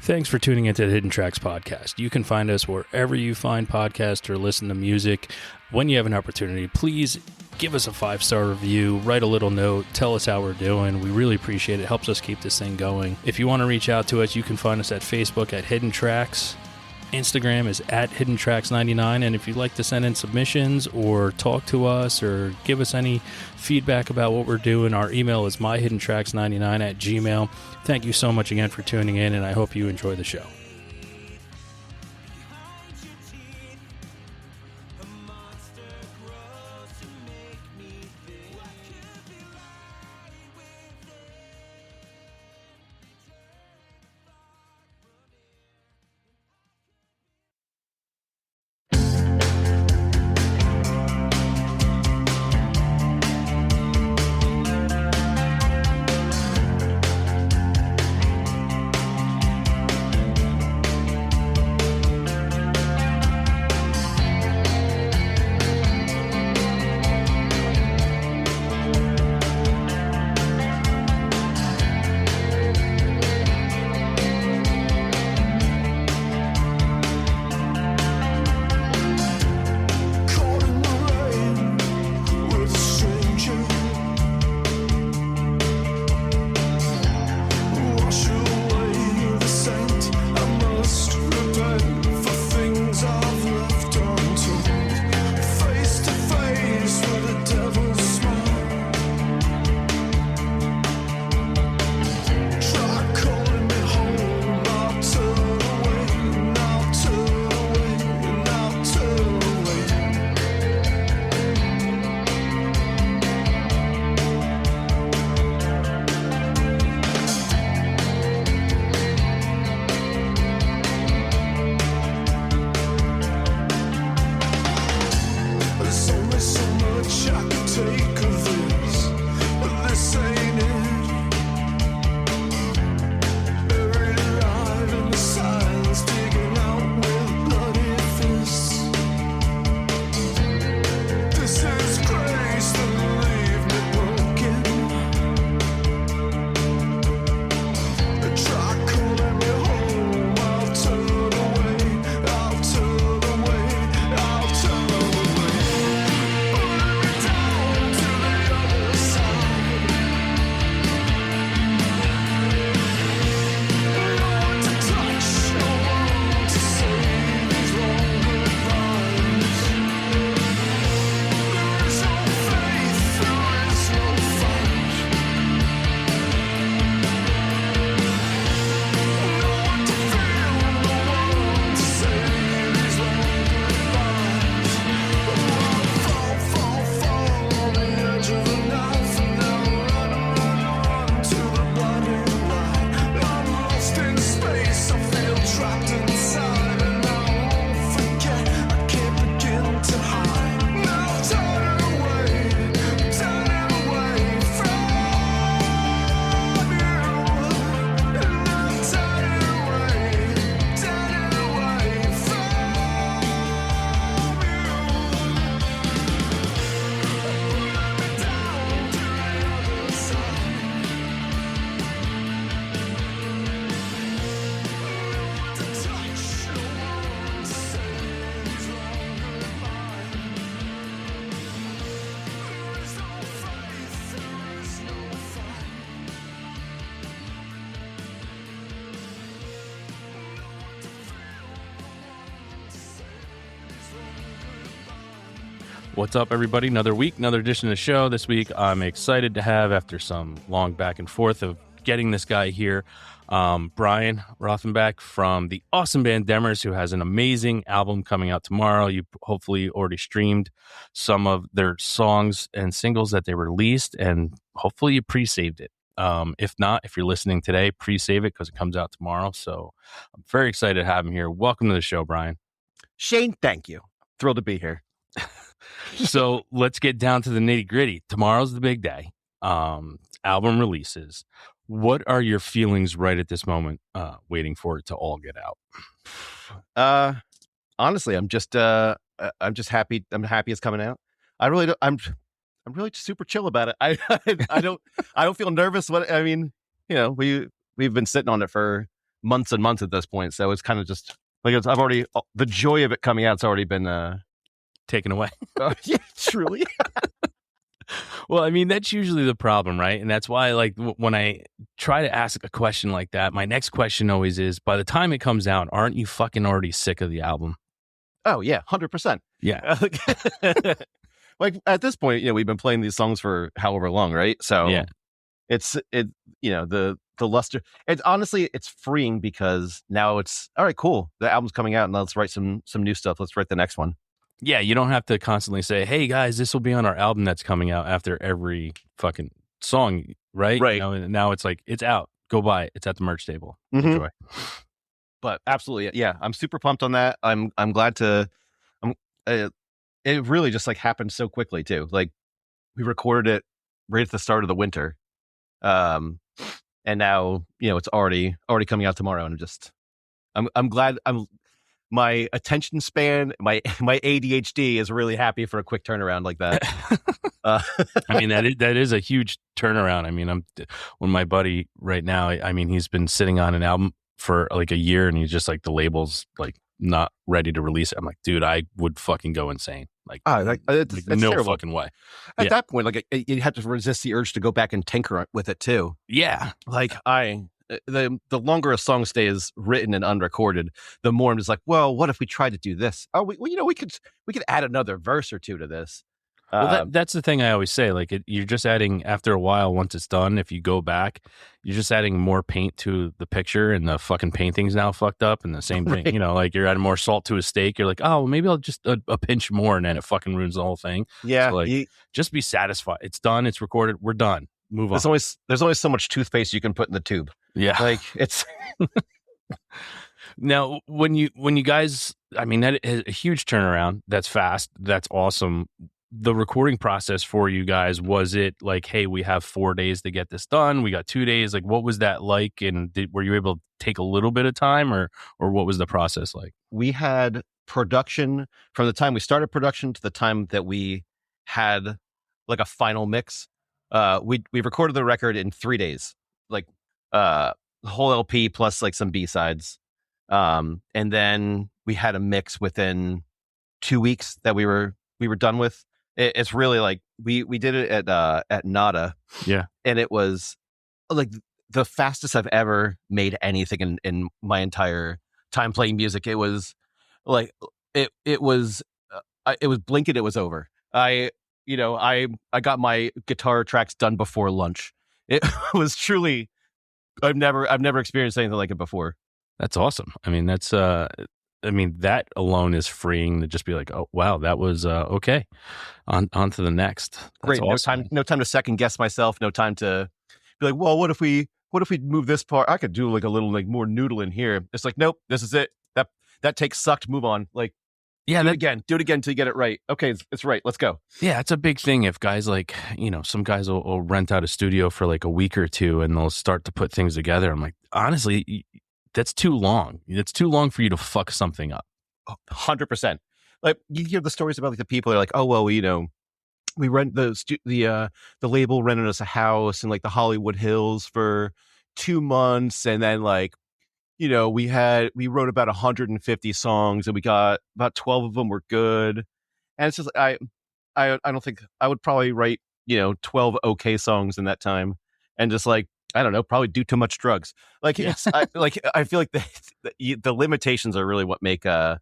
Thanks for tuning into the Hidden Tracks podcast. You can find us wherever you find podcasts or listen to music. When you have an opportunity, please give us a 5-star review, write a little note, tell us how we're doing. We really appreciate it. It helps us keep this thing going. If you want to reach out to us, you can find us at Facebook at Hidden Tracks. Instagram is at HiddenTracks99, and if you'd like to send in submissions or talk to us or give us any feedback about what we're doing, our email is myhiddentracks99@gmail.com. Thank you so much again for tuning in, and I hope you enjoy the show. What's up, everybody? Another week, another edition of the show. This week, I'm excited to have, after some long back and forth of getting this guy here, Brian Rothenbeck from the awesome band Demmers, who has an amazing album coming out tomorrow. You hopefully already streamed some of their songs and singles that they released, and hopefully you pre-saved it. If not, if you're listening today, pre-save it because it comes out tomorrow. So I'm very excited to have him here. Welcome to the show, Brian. Shane, thank you. Thrilled to be here. So let's get down to the nitty gritty. Tomorrow's the big day. Album releases. What are your feelings right at this moment, waiting for it to all get out? Honestly, I'm just happy. I'm happy it's coming out. I'm really just super chill about it. I don't feel nervous. We've been sitting on it for months and months at this point. So it's kind of just like I've already the joy of it coming out's already been taken away. Yeah, truly. Well, I mean, that's usually the problem, right? And that's why, like, when I try to ask a question like that, my next question always is, by the time it comes out, aren't you fucking already sick of the album? Oh, yeah, 100%. Yeah. Like, at this point, we've been playing these songs for however long, right? So yeah. The luster. It's honestly, it's freeing because now it's, all right, cool. The album's coming out and let's write some new stuff. Let's write the next one. Yeah, you don't have to constantly say, hey, guys, this will be on our album that's coming out after every fucking song, right? Right. And now it's like, it's out. Go buy it. It's at the merch table. Mm-hmm. Enjoy. But absolutely, yeah, I'm super pumped on that. I'm glad to. It really just like happened so quickly too. Like we recorded it right at the start of the winter, and now it's already coming out tomorrow, and I'm glad. My attention span, my ADHD is really happy for a quick turnaround like that. I mean, that is a huge turnaround. I mean, when my buddy right now, I mean, he's been sitting on an album for like a year and he's just like, the label's like not ready to release it. I'm like, dude, I would fucking go insane. Like, it's no terrible. fucking way. At that point, like you have to resist the urge to go back and tinker with it too. Yeah. Like the longer a song stays written and unrecorded, the more I'm just like, well, what if we try to do this? Oh, we could add another verse or two to this. Well, that's the thing I always say. Like, you're just adding, after a while, once it's done, if you go back, you're just adding more paint to the picture, and the fucking painting's now fucked up. And the same thing, Right. Like you're adding more salt to a steak. You're like, oh, maybe I'll just a pinch more, and then it fucking ruins the whole thing. Yeah, so like, just be satisfied. It's done. It's recorded. We're done. Move on. There's always so much toothpaste you can put in the tube. Yeah, like it's. Now, when you guys, I mean, that is a huge turnaround. That's fast. That's awesome. The recording process for you guys, was it like, hey, we have 4 days to get this done, we got 2 days? Like, what was that like? And were you able to take a little bit of time, or what was the process like? We had production from the time we started production to the time that we had like a final mix. We recorded the record in 3 days, like the whole LP plus like some B-sides. And then we had a mix within 2 weeks that we were done with. It's really like we did it at Nada. Yeah. And it was like the fastest I've ever made anything in my entire time playing music. It was like it was blink and it was over. I got my guitar tracks done before lunch. It was truly, I've never experienced anything like it before. That's awesome. I mean, that alone is freeing, to just be like, oh wow, that was okay. On to the next. That's great. Awesome. No time to second guess myself. No time to be like, well, what if we move this part? I could do like a little like more noodle in here. It's like, nope, this is it. That take sucked. Move on. Like, yeah, do it again until you get it right. Okay, it's right. Let's go. Yeah, it's a big thing. If guys like, some guys will rent out a studio for like a week or two and they'll start to put things together. I'm like, honestly, that's too long. It's too long for you to fuck something up. 100%. Like, you hear the stories about like the people that are like, oh well, we rent the label rented us a house in like the Hollywood Hills for 2 months, and then like, we wrote about 150 songs and we got about 12 of them were good. And it's just like, I don't think I would probably write 12 okay songs in that time, and just like, I don't know, probably do too much drugs. Like, yeah. I feel like the limitations are really what make are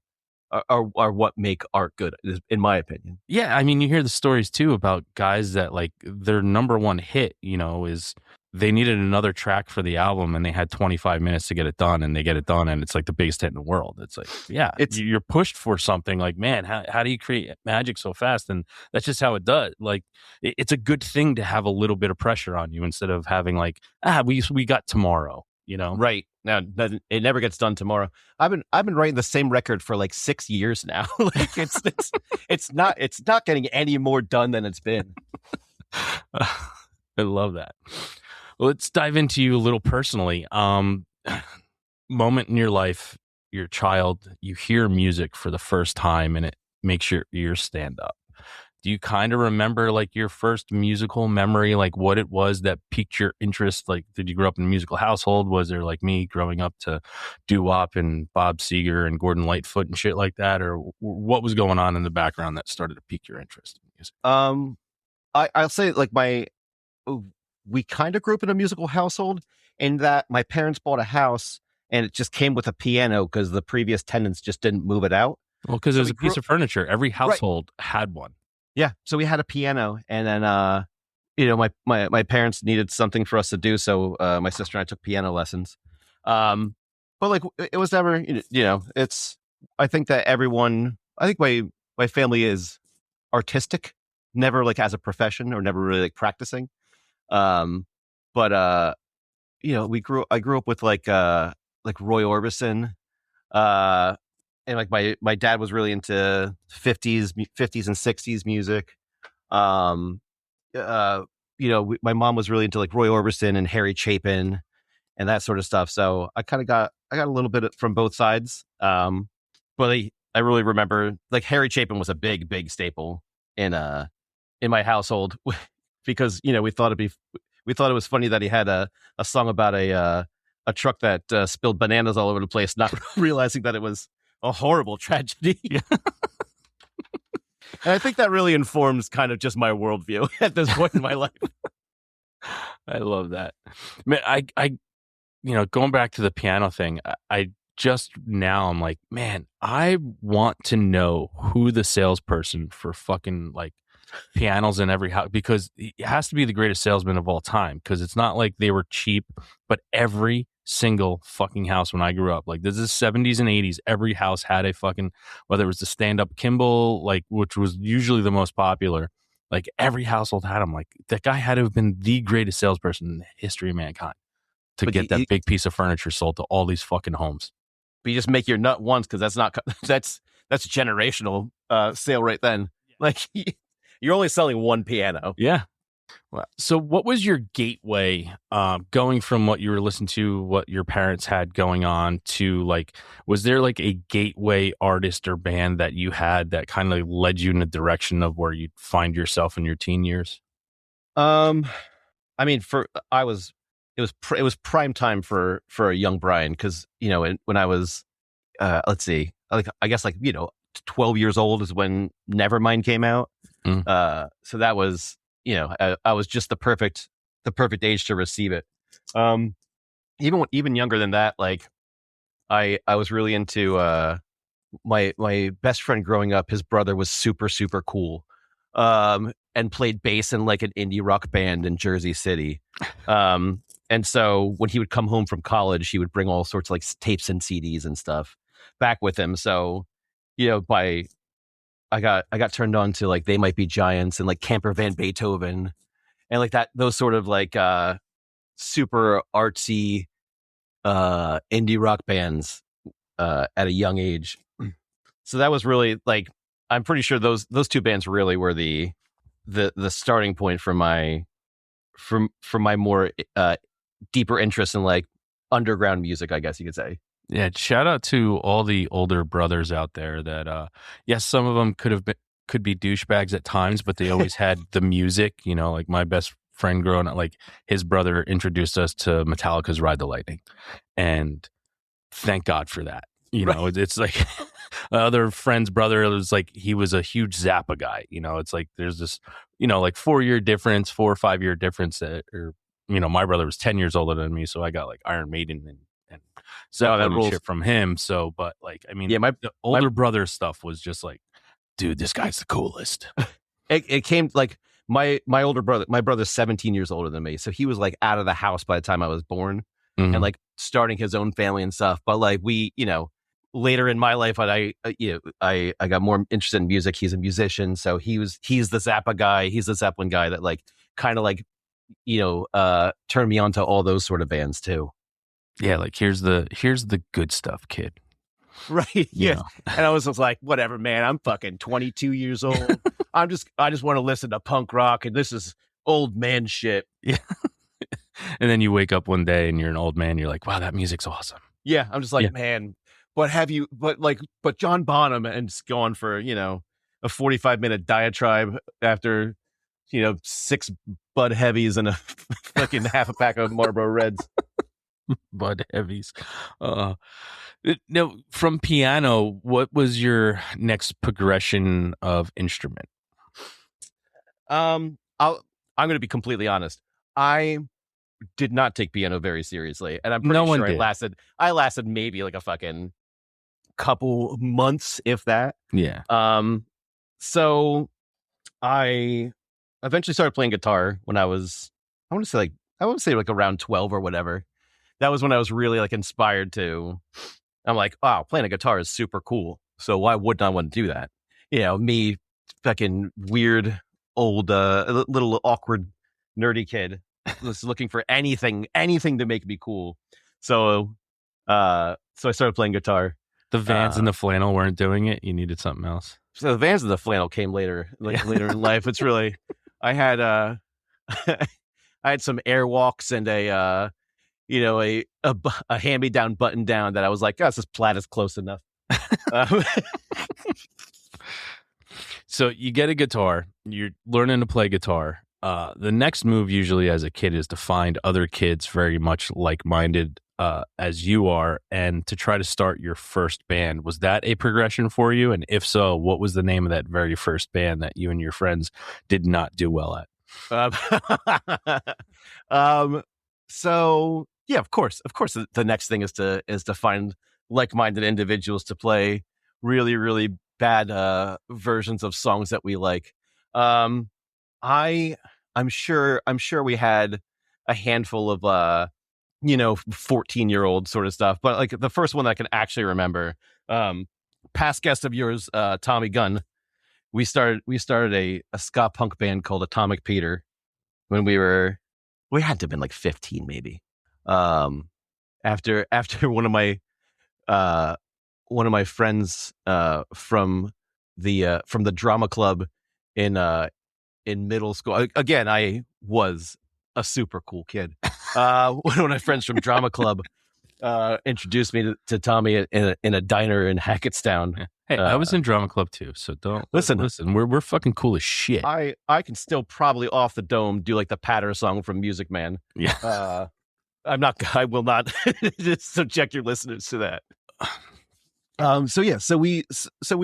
what make art good, in my opinion. Yeah, I mean, you hear the stories too about guys that like their number one hit, is they needed another track for the album and they had 25 minutes to get it done, and they get it done and it's like the biggest hit in the world. It's like, yeah, you're pushed for something. Like, man, how do you create magic so fast? And that's just how it does. Like, it's a good thing to have a little bit of pressure on you instead of having like, we got tomorrow, Right. Now, it never gets done tomorrow. I've been writing the same record for like 6 years now. Like, it's not getting any more done than it's been. I love that. Well, let's dive into you a little personally. Moment in your life, you're a child, you hear music for the first time and it makes your ears stand up. do you kind of remember like your first musical memory, like what it was that piqued your interest? Like, did you grow up in a musical household? Was there like me growing up to doo-wop and Bob Seger and Gordon Lightfoot and shit like that? Or what was going on in the background that started to pique your interest in music? I'll say like we kind of grew up in a musical household in that my parents bought a house and it just came with a piano because the previous tenants just didn't move it out. Well, because it was a piece of furniture. Every household had one. Yeah. So we had a piano, and then, you know, my parents needed something for us to do. So my sister and I took piano lessons. But like, it was never, you know, I think that my family is artistic, never like as a profession or never really like practicing. But you know, I grew up with like Roy Orbison, and like my dad was really into 50s and 60s music. You know, my mom was really into like Roy Orbison and Harry Chapin and that sort of stuff. So I got a little bit from both sides. But I really remember like Harry Chapin was a big staple in my household because, you know, we thought it was funny that he had a song about a truck that spilled bananas all over the place, not realizing that it was a horrible tragedy. Yeah. And I think that really informs kind of just my worldview at this point in my life. I love that. Man, I you know, going back to the piano thing, I just now I'm like, man, I want to know who the salesperson for fucking like pianos in every house, because it has to be the greatest salesman of all time, because it's not like they were cheap, but every single fucking house when I grew up, like this is 70s and 80s, every house had a fucking, whether it was the stand-up Kimball, like, which was usually the most popular, like every household had them. Like that guy had to have been the greatest salesperson in the history of mankind to get that big piece of furniture sold to all these fucking homes. But you just make your nut once, because that's generational sale right then. Like you're only selling one piano. Yeah. So what was your gateway going from what you were listening to, what your parents had going on, to like, was there like a gateway artist or band that you had that kind of led you in the direction of where you'd find yourself in your teen years? I mean, it was prime time for a young Brian, because, you know, when I was let's see, like I guess like, you know, 12 years old is when Nevermind came out. So that was, you know, I was just the perfect age to receive it. Even younger than that, like I was really into my best friend growing up. His brother was super cool, and played bass in like an indie rock band in Jersey City. And so when he would come home from college, he would bring all sorts of like tapes and CDs and stuff back with him. So, you know, I got turned on to like They Might Be Giants and like Camper Van Beethoven and like those sort of like super artsy indie rock bands at a young age. So that was really like, I'm pretty sure those two bands really were the starting point for my more deeper interest in like underground music, I guess you could say. Yeah, shout out to all the older brothers out there that, yes, some of them could be douchebags at times, but they always had the music, you know, like my best friend growing up, like his brother introduced us to Metallica's Ride the Lightning. And thank God for that. You know, right. It's like other friend's brother was like, he was a huge Zappa guy. You know, it's like there's this, you know, like 4 or 5 year difference or, you know, my brother was 10 years older than me. So I got like Iron Maiden and Zeppelin and shit from him. So, but like, I mean, yeah, the older brother stuff was just like, dude, this guy's the coolest. It came like my older brother, my brother's 17 years older than me. So he was like out of the house by the time I was born, and like starting his own family and stuff. But like we, you know, later in my life, I got more interested in music. He's a musician. So he's the Zappa guy. He's the Zeppelin guy that like kind of like, you know, turned me on to all those sort of bands too. Yeah, like here's the good stuff, kid. Right. Yeah. And I was just like, whatever, man. I'm fucking 22 years old. I just want to listen to punk rock, and this is old man shit. Yeah. And then you wake up one day and you're an old man. You're like, wow, that music's awesome. Yeah. I'm just like, man, but John Bonham, and it's going for, you know, a 45-minute diatribe after 6 Bud Heavies and a fucking half a pack of Marlboro Reds. Bud Heavies. Now, from piano, what was your next progression of instrument? I'm going to be completely honest. I did not take piano very seriously, and I'm pretty sure I lasted maybe like a fucking couple months, if that. Yeah. So I eventually started playing guitar when I want to say like around 12 or whatever. That was when I was really like inspired to. I'm like, wow, playing a guitar is super cool. So why wouldn't I want to do that? Me, fucking weird, old, little awkward, nerdy kid was looking for anything to make me cool. So I started playing guitar. The Vans and the flannel weren't doing it. You needed something else. So the Vans and the flannel came later in life. It's really, I had I had some Airwalks and a hand-me-down button down that I was like, oh, this plaid is close enough. So you get a guitar, you're learning to play guitar. The next move usually as a kid is to find other kids very much like-minded as you are, and to try to start your first band. Was that a progression for you? And if so, what was the name of that very first band that you and your friends did not do well at? So yeah, of course, the next thing is to find like-minded individuals to play really, really bad versions of songs that we like. I'm sure we had a handful of 14-year-old sort of stuff, but like the first one that I can actually remember, past guest of yours, Tommy Gunn, we started a ska punk band called Atomic Peter when we had to have been like 15 maybe. After one of my friends from the drama club in middle school. Again, I was a super cool kid. One of my friends from drama club introduced me to Tommy in a diner in Hackettstown. Hey, I was in drama club too, so don't listen. We're fucking cool as shit. I can still probably off the dome do like the patter song from Music Man. Yeah. I will not subject your listeners to that. So we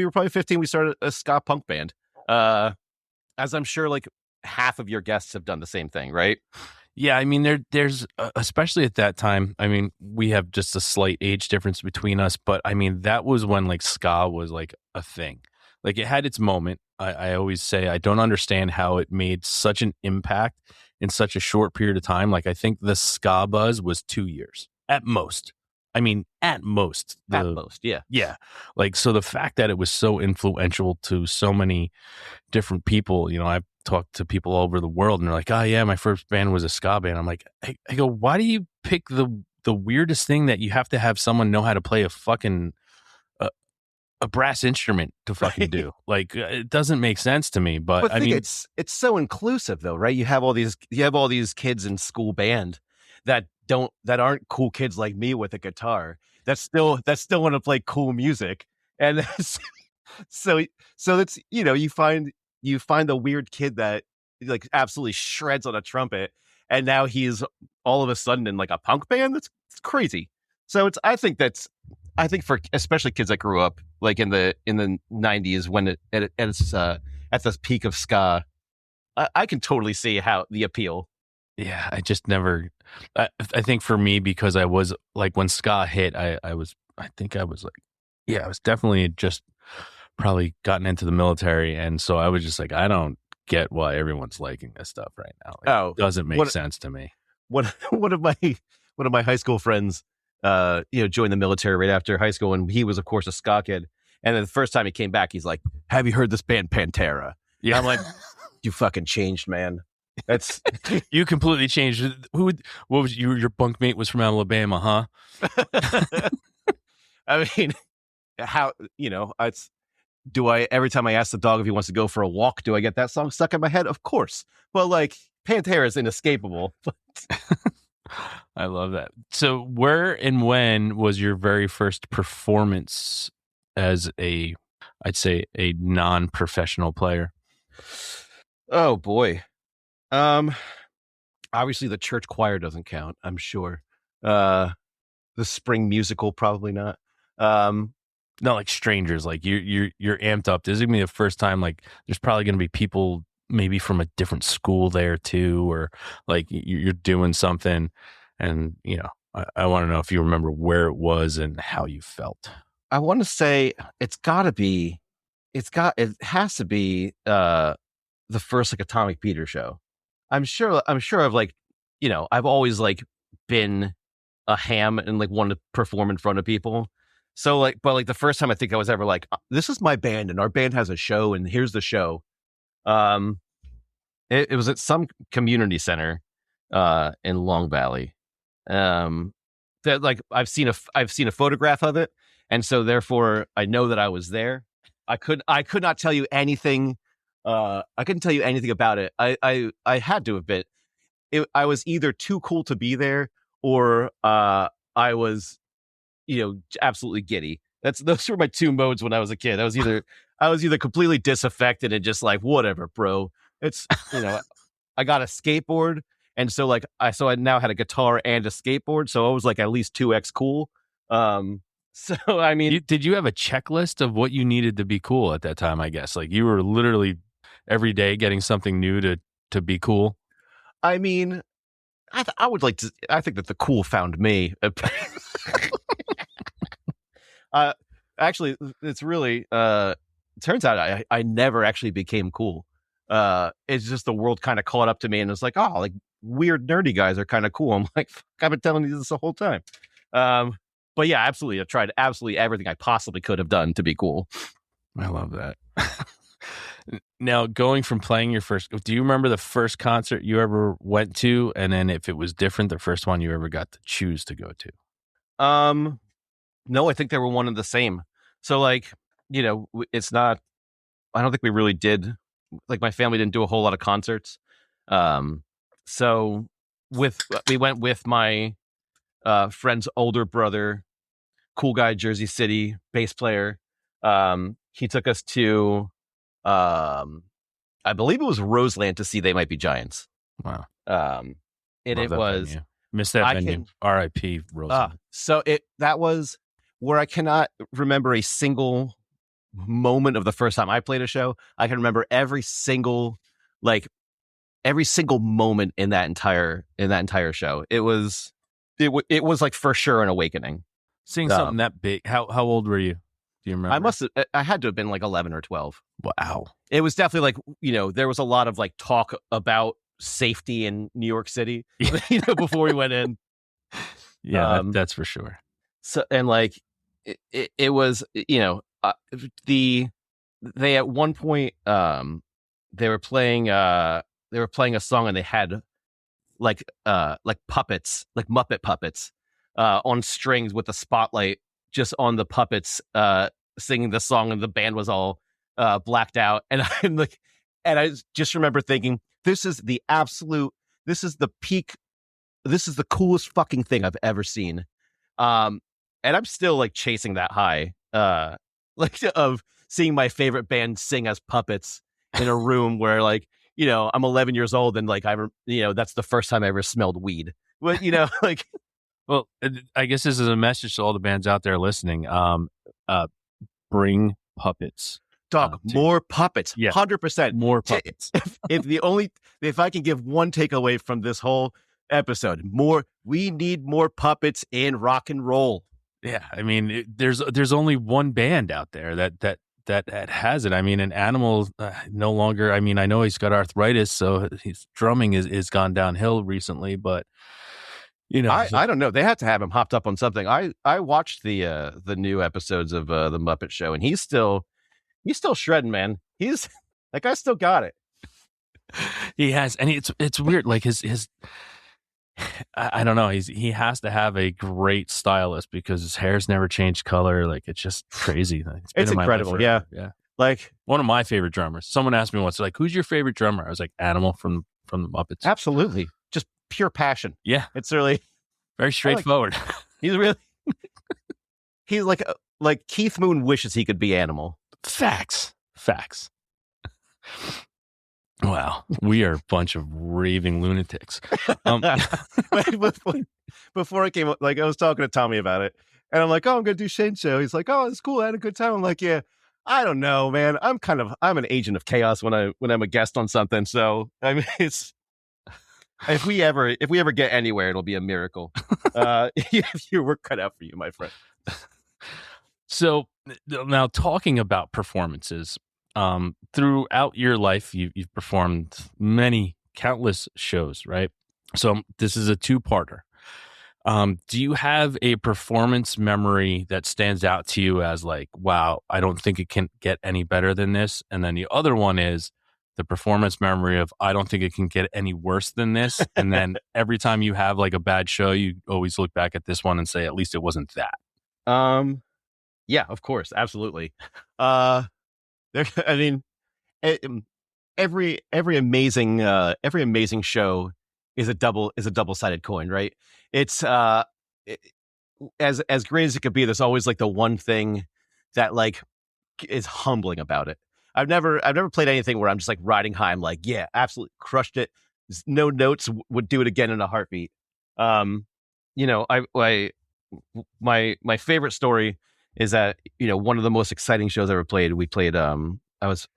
were probably 15. We started a ska punk band. As I'm sure like half of your guests have done the same thing, right? Yeah, I mean, there's especially at that time. I mean, we have just a slight age difference between us, but I mean, that was when like ska was like a thing. Like it had its moment. I always say I don't understand how it made such an impact in such a short period of time. Like I think the ska buzz was 2 years at most. I mean, at most. Yeah. Yeah. Like, so the fact that it was so influential to so many different people, I've talked to people all over the world and they're like, oh yeah, my first band was a ska band. I'm like, I go, why do you pick the weirdest thing that you have to have someone know how to play a fucking a brass instrument to fucking do? Like, it doesn't make sense to me. But I mean, it's so inclusive though, right? You have all these kids in school band that aren't cool kids like me with a guitar that still want to play cool music, and so it's you find the weird kid that like absolutely shreds on a trumpet, and now he's all of a sudden in like a punk band. It's crazy. So I think for especially kids that grew up like in the 90s when it's at the peak of ska, I can totally see how the appeal. Yeah, I just never. I think for me, because I was like when ska hit, I was definitely just probably gotten into the military, and so I was just like, I don't get why everyone's liking this stuff right now. It doesn't make sense to me. One of my high school friends, joined the military right after high school, and he was of course a ska kid. And then the first time he came back, he's like, "Have you heard this band Pantera?" Yeah, I'm like, "You fucking changed, man." That's you completely changed. What was your bunkmate was from Alabama, huh? I mean, how it's do I every time I ask the dog if he wants to go for a walk, do I get that song stuck in my head? Of course. Well, like Pantera is inescapable. I love that. So where and when was your very first performance as a I'd say a non-professional player? Oh boy. Obviously the church choir doesn't count, I'm sure. The spring musical, probably not. Not like strangers, like you're amped up. This is gonna be the first time, like there's probably gonna be people maybe from a different school there too, or like you're doing something, and I want to know if you remember where it was and how you felt. I want to say it has to be the first like Atomic Peter show. I'm sure I've like, I've always like been a ham and like wanted to perform in front of people. So like, but like the first time I think I was ever like, this is my band and our band has a show and here's the show. It was at some community center in Long Valley. That like I've seen a photograph of it, and so therefore I know that I was there. I could not tell you anything. I couldn't tell you anything about it. I had to have been. I was either too cool to be there, or I was, absolutely giddy. Those were my two modes when I was a kid. I was either completely disaffected and just like, whatever, bro. It's, I got a skateboard. And so like, I now had a guitar and a skateboard. So I was like at least 2x cool. So, I mean, did you have a checklist of what you needed to be cool at that time? I guess like you were literally every day getting something new to be cool. I mean, I would like to, I think that the cool found me. Actually, it's really, it turns out I never actually became cool. It's just the world kind of caught up to me and it's like, oh, like weird nerdy guys are kind of cool. I'm like, fuck, I've been telling you this the whole time. But yeah, absolutely. I tried absolutely everything I possibly could have done to be cool. I love that. Now, going from playing your first, do you remember the first concert you ever went to? And then if it was different, the first one you ever got to choose to go to? No, I think they were one and the same. So like, it's not, I don't think we really did, like my family didn't do a whole lot of concerts. So we went with my friend's older brother, cool guy, Jersey City bass player. He took us to, I believe it was Roseland to see They Might Be Giants. Wow. And it was venue. Missed that venue. R.I.P. Roseland. So that was where I cannot remember a single moment of the first time I played a show. I can remember every single moment in that entire show. It was like for sure an awakening. Seeing something that big. How old were you? Do you remember? I had to have been like 11 or 12. Wow. It was definitely like, there was a lot of like talk about safety in New York City, before we went in. Yeah, that's for sure. So, and like, it was, they at one point, they were playing a song and they had like puppets, like Muppet puppets, on strings with the spotlight just on the puppets, singing the song, and the band was all blacked out. And I'm like, and I just remember thinking, this is the peak. This is the coolest fucking thing I've ever seen. And I'm still like chasing that high, like of seeing my favorite band sing as puppets in a room where like, I'm 11 years old and like, that's the first time I ever smelled weed. But, like, well, I guess this is a message to all the bands out there listening. Bring puppets. Dog, more puppets. Yeah, 100%. More puppets. If I can give one takeaway from this whole episode, we need more puppets in rock and roll. Yeah, I mean, there's only one band out there that has it. I mean, an Animal no longer. I mean, I know he's got arthritis, so his drumming is gone downhill recently. But I don't know. They had to have him hopped up on something. I watched the new episodes of the Muppet Show, and he's still shredding, man. That guy still got it. He has, and it's weird. Like his I don't know. He has to have a great stylist because his hair's never changed color. Like it's just crazy. It's incredible. Yeah. Like one of my favorite drummers. Someone asked me once, like, "Who's your favorite drummer?" I was like, "Animal from the Muppets." Absolutely, just pure passion. Yeah, it's really very straightforward. He's like Keith Moon wishes he could be Animal. Facts. Wow, we are a bunch of raving lunatics. Before I came up, like I was talking to Tommy about it, and I'm like, "Oh, I'm gonna do Shane's show." He's like, "Oh, it's cool. I had a good time." I'm like, "Yeah, I don't know, man. I'm an agent of chaos when I'm a guest on something. So I mean, it's if we ever get anywhere, it'll be a miracle. Your work cut out for you, my friend." So now talking about performances, throughout your life, you've performed countless shows, right? So this is a two-parter. Do you have a performance memory that stands out to you as like, wow, I don't think it can get any better than this? And then the other one is the performance memory of, I don't think it can get any worse than this. And then every time you have like a bad show, you always look back at this one and say, at least it wasn't that. Yeah, of course. Absolutely. I mean, every amazing show is a double-sided coin, right? It's as great as it could be, there's always like the one thing that like is humbling about it. I've never played anything where I'm just like riding high. I'm like, yeah, absolutely crushed it. No notes, would do it again in a heartbeat. My favorite story is that, one of the most exciting shows I ever played. We played I was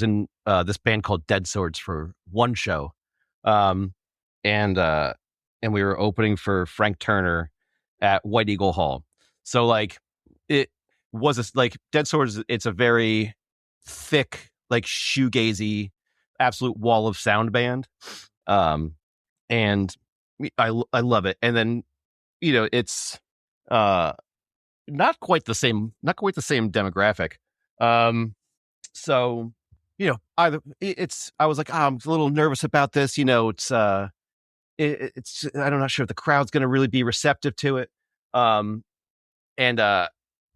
in this band called Dead Swords for one show. And we were opening for Frank Turner at White Eagle Hall. So like it was like Dead Swords, it's a very thick, like shoegazy, absolute wall of sound band. And I love it. And then, it's not quite the same demographic. So, I was like, I'm a little nervous about this. It's I'm not sure if the crowd's going to really be receptive to it.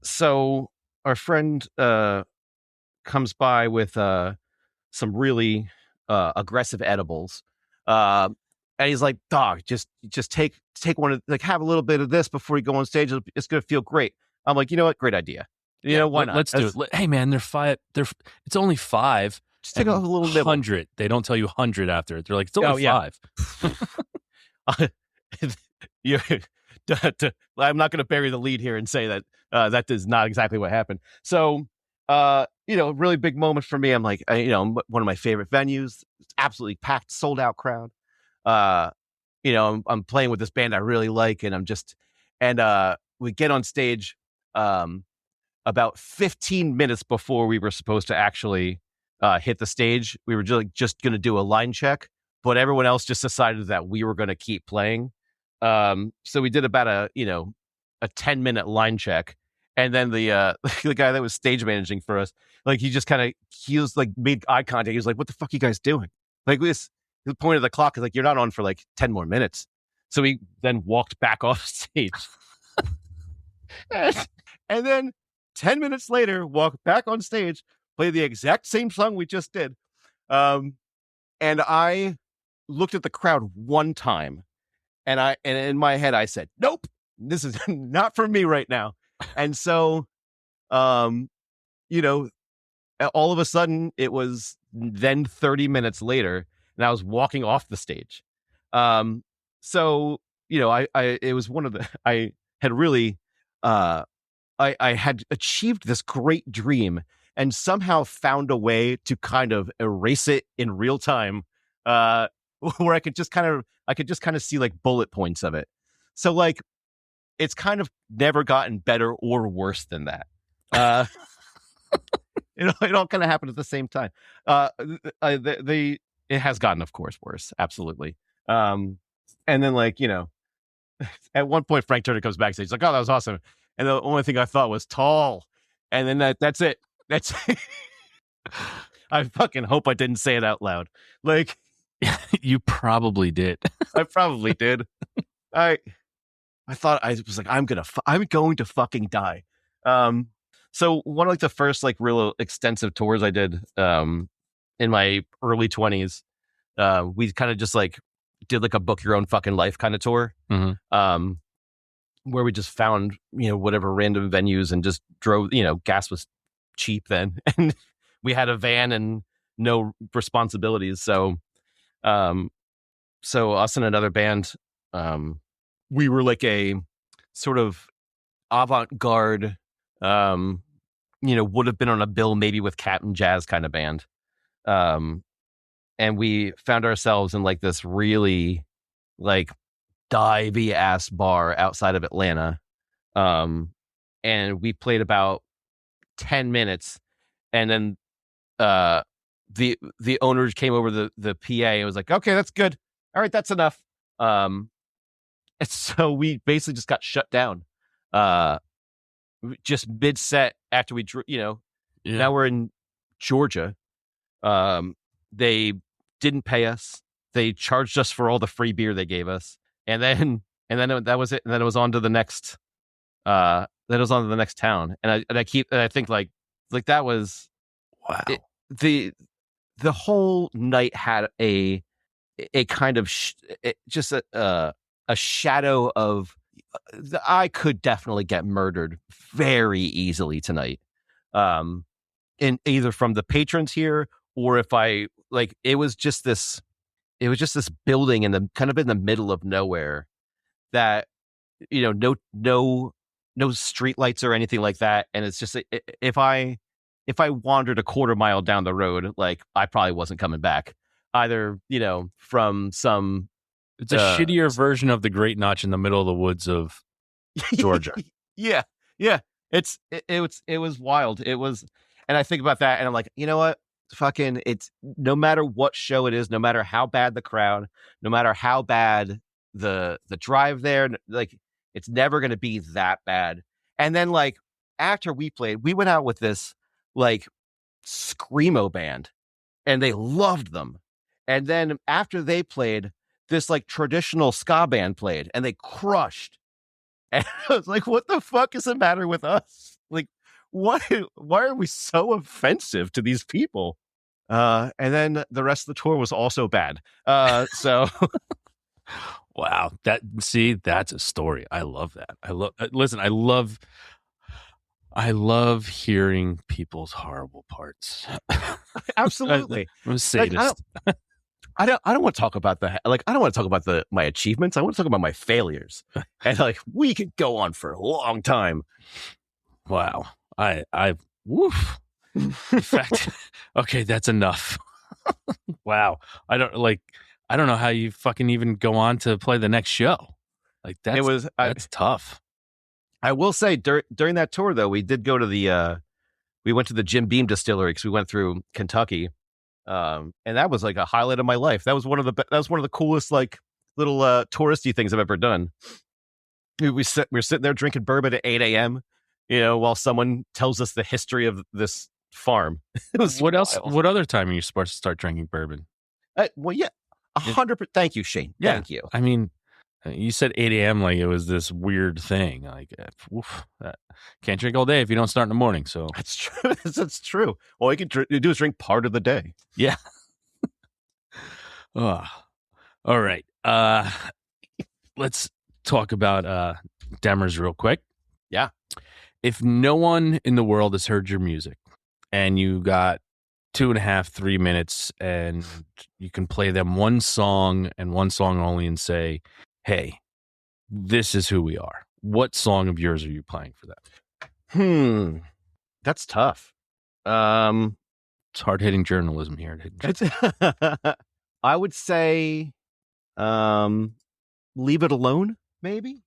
So our friend comes by with some really aggressive edibles. And he's like, "Dog, just take one of, like, have a little bit of this before you go on stage. It's going to feel great." I'm like, "You know what? Great idea. Why not? Let's do it. Hey man, it's only 5. Just take a little nibble. 100. They don't tell you 100 after it. They're like, it's only 5. I'm not going to bury the lead here and say that that is not exactly what happened. So, really big moment for me. I'm like, one of my favorite venues, absolutely packed, sold out crowd. I'm playing with this band I really like, and we get on stage about 15 minutes before we were supposed to actually hit the stage. We were just going to do a line check, but everyone else just decided that we were going to keep playing. So we did about a 10-minute line check, and then the the guy that was stage managing for us, like, he was like, made eye contact. He was like, "What the fuck are you guys doing?" Like, this, the point of the clock is like, "You're not on for like 10 more minutes." So we then walked back off stage. And then 10 minutes later, walked back on stage, play the exact same song we just did. And I looked at the crowd one time, and in my head I said, "Nope, this is not for me right now." And so, all of a sudden it was then 30 minutes later, and I was walking off the stage. So, it was one of the, I had really, I had achieved this great dream and somehow found a way to kind of erase it in real time, where I could just kind of see like bullet points of it. So like, it's kind of never gotten better or worse than that. It all kind of happened at the same time. It has gotten, of course, worse. Absolutely. And then, like, at one point, Frank Turner comes backstage. He's like, "Oh, that was awesome." And the only thing I thought was tall. And then that's it. That's I fucking hope I didn't say it out loud. Like, you probably did. I probably did. I thought, I was like, I'm going to fucking die. So one of like the first like real extensive tours I did in my early 20s, we kind of just like did like a book your own fucking life kind of tour. Mm-hmm. where we just found, whatever random venues and just drove, gas was cheap then. And we had a van and no responsibilities. So us and another band, we were like a sort of avant-garde, would have been on a bill maybe with Captain Jazz kind of band. And we found ourselves in like this really like divey ass bar outside of Atlanta. And we played about 10 minutes, and then the owners came over the PA and was like, okay, that's good. All right, that's enough. And so we basically just got shut down. Just mid set after we now we're in Georgia. They didn't pay us. They charged us for all the free beer they gave us. And then that was it. And then it was on to the next town. And I think like that was wow. The whole night had a kind of just a shadow of I could definitely get murdered very easily tonight. In either from the patrons here, or if I like, it was just this building in the kind of in the middle of nowhere that, no street lights or anything like that. And it's just, if I wandered a quarter mile down the road, like I probably wasn't coming back either, from some, it's a shittier version of the Great Notch in the middle of the woods of Georgia. Yeah. It was wild. It was, and I think about that and I'm like, you know what? Fucking, it's no matter what show it is, no matter how bad the crowd, no matter how bad the drive there, like it's never going to be that bad. And then like after we played, we went out with this like screamo band and they loved them. And then after they played, this like traditional ska band played and they crushed. And I was like, what the fuck is the matter with us? Like, why are we so offensive to these people? And then the rest of the tour was also bad. So wow. That's a story. I love that. I love hearing people's horrible parts. Absolutely. I'm a sadist. I don't want to talk about my achievements. I want to talk about my failures. And like we could go on for a long time. Wow. Woof. In fact, okay, that's enough. Wow. I don't know how you fucking even go on to play the next show. Like that's tough. I will say during that tour though, we did go to we went to the Jim Beam distillery because we went through Kentucky. And that was like a highlight of my life. That was one of the coolest like little touristy things I've ever done. We're sitting there drinking bourbon at 8 a.m. While someone tells us the history of this farm. It was what wild. else? What other time are you supposed to start drinking bourbon? Well, yeah, 100%. Thank you, Shane. Yeah. Thank you. I mean, you said 8 a.m. like it was this weird thing. Like, can't drink all day if you don't start in the morning. So that's true. That's true. All you can do is drink part of the day. Yeah. Oh. All right. Let's talk about Demmers real quick. Yeah. If no one in the world has heard your music and you got 2.5, 3 minutes and you can play them one song and one song only and say, hey, this is who we are. What song of yours are you playing for them? That's tough. It's hard-hitting journalism here at HiddenTrack. I would say Leave It Alone, maybe?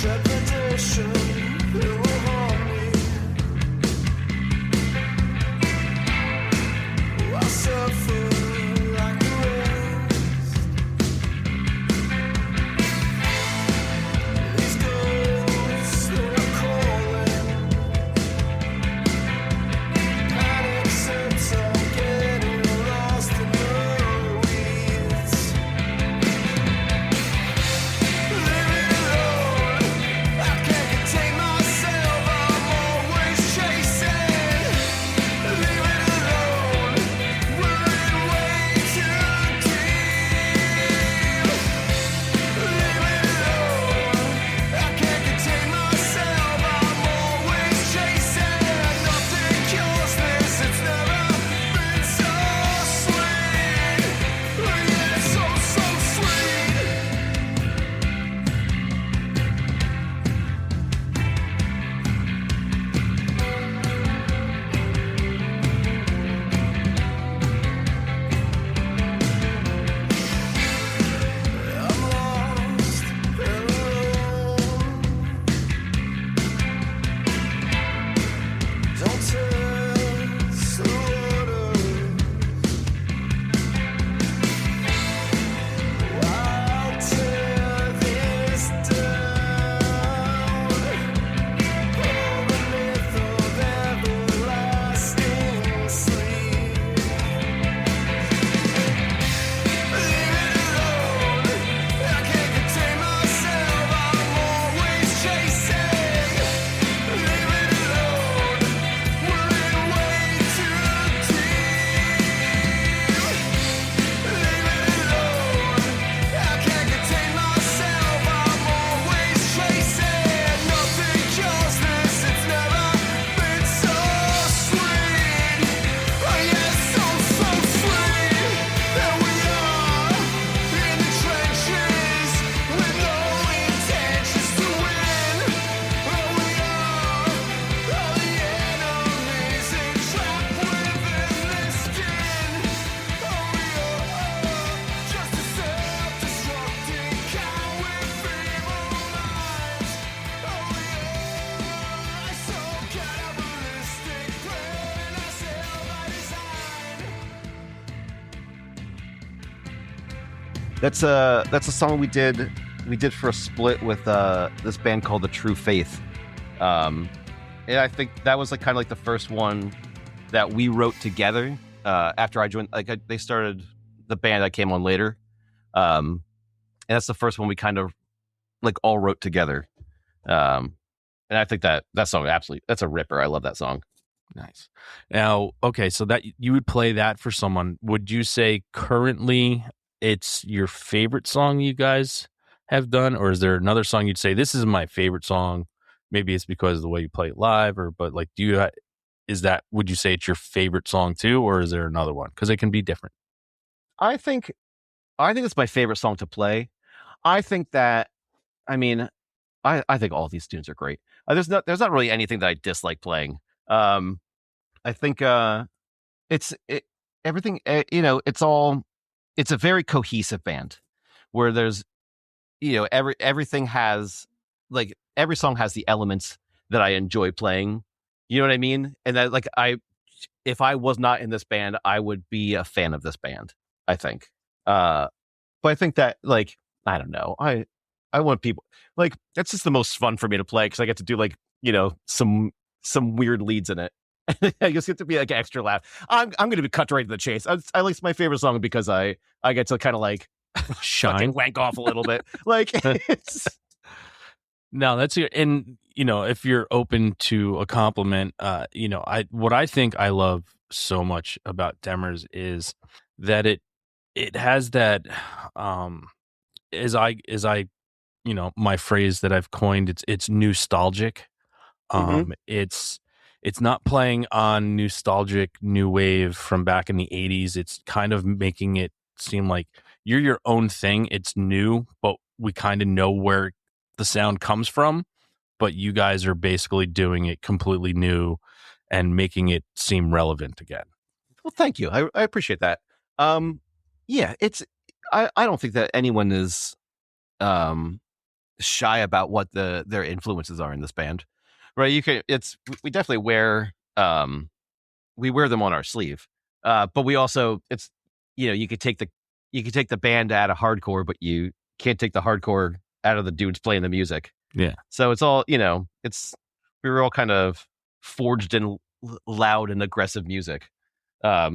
Shut That's a song we did for a split with this band called The True Faith. And I think that was like kind of like the first one that we wrote together after I joined. They started the band I came on later, and that's the first one we kind of like all wrote together. And I think that song that's a ripper. I love that song. Nice. Now, okay, so that you would play that for someone. Would you say currently it's your favorite song you guys have done, or is there another song you'd say this is my favorite song? Maybe it's because of the way you play it live, but like, would you say it's your favorite song too, or is there another one? Because it can be different. I think it's my favorite song to play. I think that, I mean, I think all these tunes are great. There's not really anything that I dislike playing. I think everything. It's a very cohesive band where there's everything has like every song has the elements that I enjoy playing. You know what I mean? And that if I was not in this band, I would be a fan of this band, I think. But I think that I don't know. I want people it's just the most fun for me to play because I get to do some weird leads in it. I just get to be extra laugh. I'm going to be cut right to the chase. I like my favorite song because I get to kind of shine, wank off a little bit. It's no, that's and if you're open to a compliment, what I think I love so much about Demmers is that it has that as I my phrase that I've coined, it's nostalgic. It's not playing on nostalgic new wave from back in the 80s. It's kind of making it seem like you're your own thing. It's new, but we kind of know where the sound comes from, but you guys are basically doing it completely new and making it seem relevant again. Well, thank you. I appreciate that. Yeah, I don't think that anyone is shy about what their influences are in this band, right? We definitely wear them on our sleeve, but we also you could take the band out of hardcore, but you can't take the hardcore out of the dudes playing the music. Yeah. So it's all we were all kind of forged in loud and aggressive music. I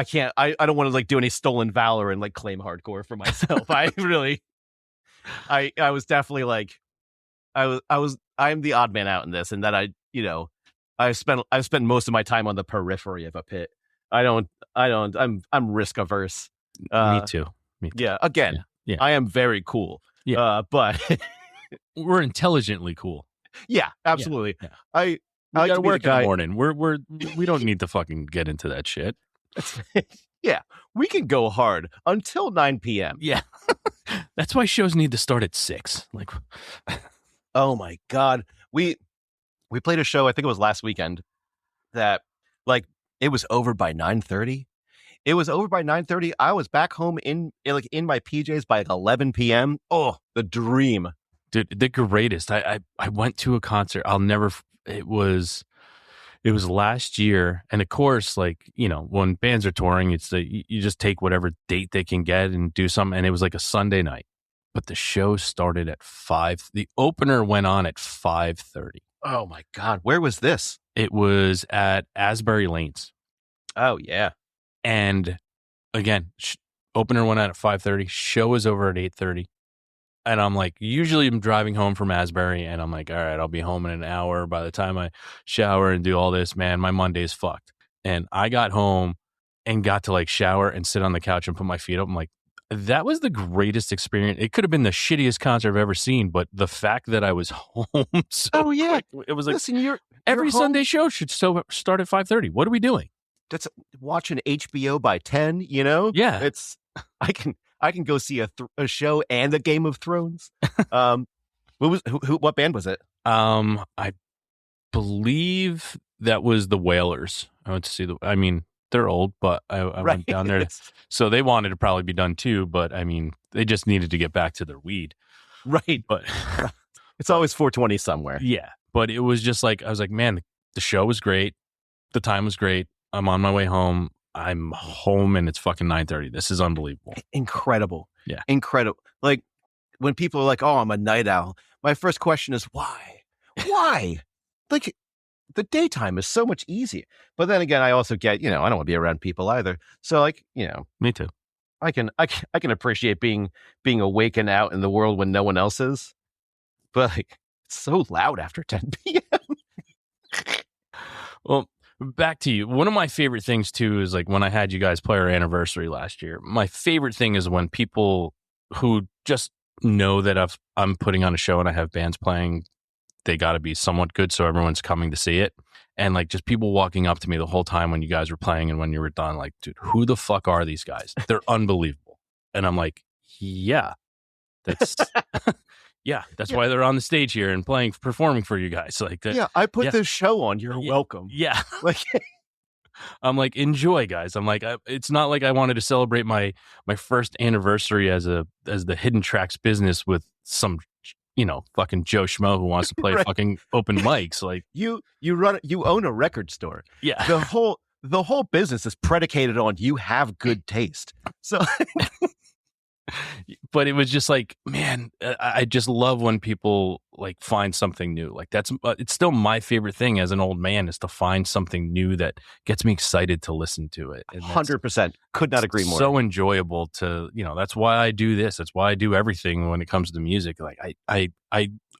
can't. I don't want to do any stolen valor and claim hardcore for myself. I was definitely I'm the odd man out in this, and that I've spent most of my time on the periphery of a pit. I'm risk averse. Me too. Yeah. Again, yeah. I am very cool. Yeah. But we're intelligently cool. Yeah, absolutely. Yeah. I gotta work in the morning. We don't need to fucking get into that shit. Yeah, we can go hard until 9 p.m. Yeah. That's why shows need to start at 6. Oh my God. We played a show, I think it was last weekend, that it was over by 9:30. It was over by 9:30. I was back home in my PJs by 11 p.m. Oh, the dream. Dude, the greatest. I went to a concert. It was last year, and of course, when bands are touring, it's you just take whatever date they can get and do something. And it was a Sunday night, but the show started at 5. The opener went on at 5:30. Oh my God, where was this? It was at Asbury Lanes. Oh yeah, and again, opener went on at 5:30. Show was over at 8:30. And I'm usually I'm driving home from Asbury, and I'm all right, I'll be home in an hour. By the time I shower and do all this, man, my Monday's fucked. And I got home and got to shower and sit on the couch and put my feet up. I'm that was the greatest experience. It could have been the shittiest concert I've ever seen, but the fact that I was home. It was listen, every Sunday show should start at 5:30. What are we doing? That's watching HBO by 10. Yeah, I can go see a show and a Game of Thrones. What band was it? I believe that was the Wailers. I went to see they're old, but I went down there. So they wanted to probably be done too, but they just needed to get back to their weed. Right. But it's always 420 somewhere. Yeah. But it was just I was man, the show was great. The time was great. I'm on my way home. I'm home and it's fucking 9:30. This is unbelievable. Incredible. Yeah. Incredible. Like when people are like, oh, I'm a night owl, my first question is why? Why? Like the daytime is so much easier. But then again, I also get, I don't want to be around people either. So like, Me too. I can appreciate being awake and out in the world when no one else is. But like, it's so loud after 10 p.m. Well, back to you. One of my favorite things too is like when I had you guys play our anniversary last year. My favorite thing is when people who just know that I'm putting on a show and I have bands playing, they got to be somewhat good, so everyone's coming to see it. And like just people walking up to me the whole time when you guys were playing and when you were done, like, dude, who the fuck are these guys? They're unbelievable. And I'm like, yeah, that's yeah, that's why they're on the stage here and performing for you guys. Like, yeah, I put this show on. You're welcome. Yeah, like. I'm like, enjoy, guys. I'm like, it's not like I wanted to celebrate my first anniversary as the HiddenTrack's business with some, fucking Joe Schmo who wants to play right. fucking open mics. Like you own a record store. Yeah, the whole business is predicated on you have good taste. So. But it was just like, man, I just love when people like find something new. Like that's it's still my favorite thing as an old man is to find something new that gets me excited to listen to it. 100%. Could not agree more. So enjoyable to, that's why I do this. That's why I do everything when it comes to music. Like I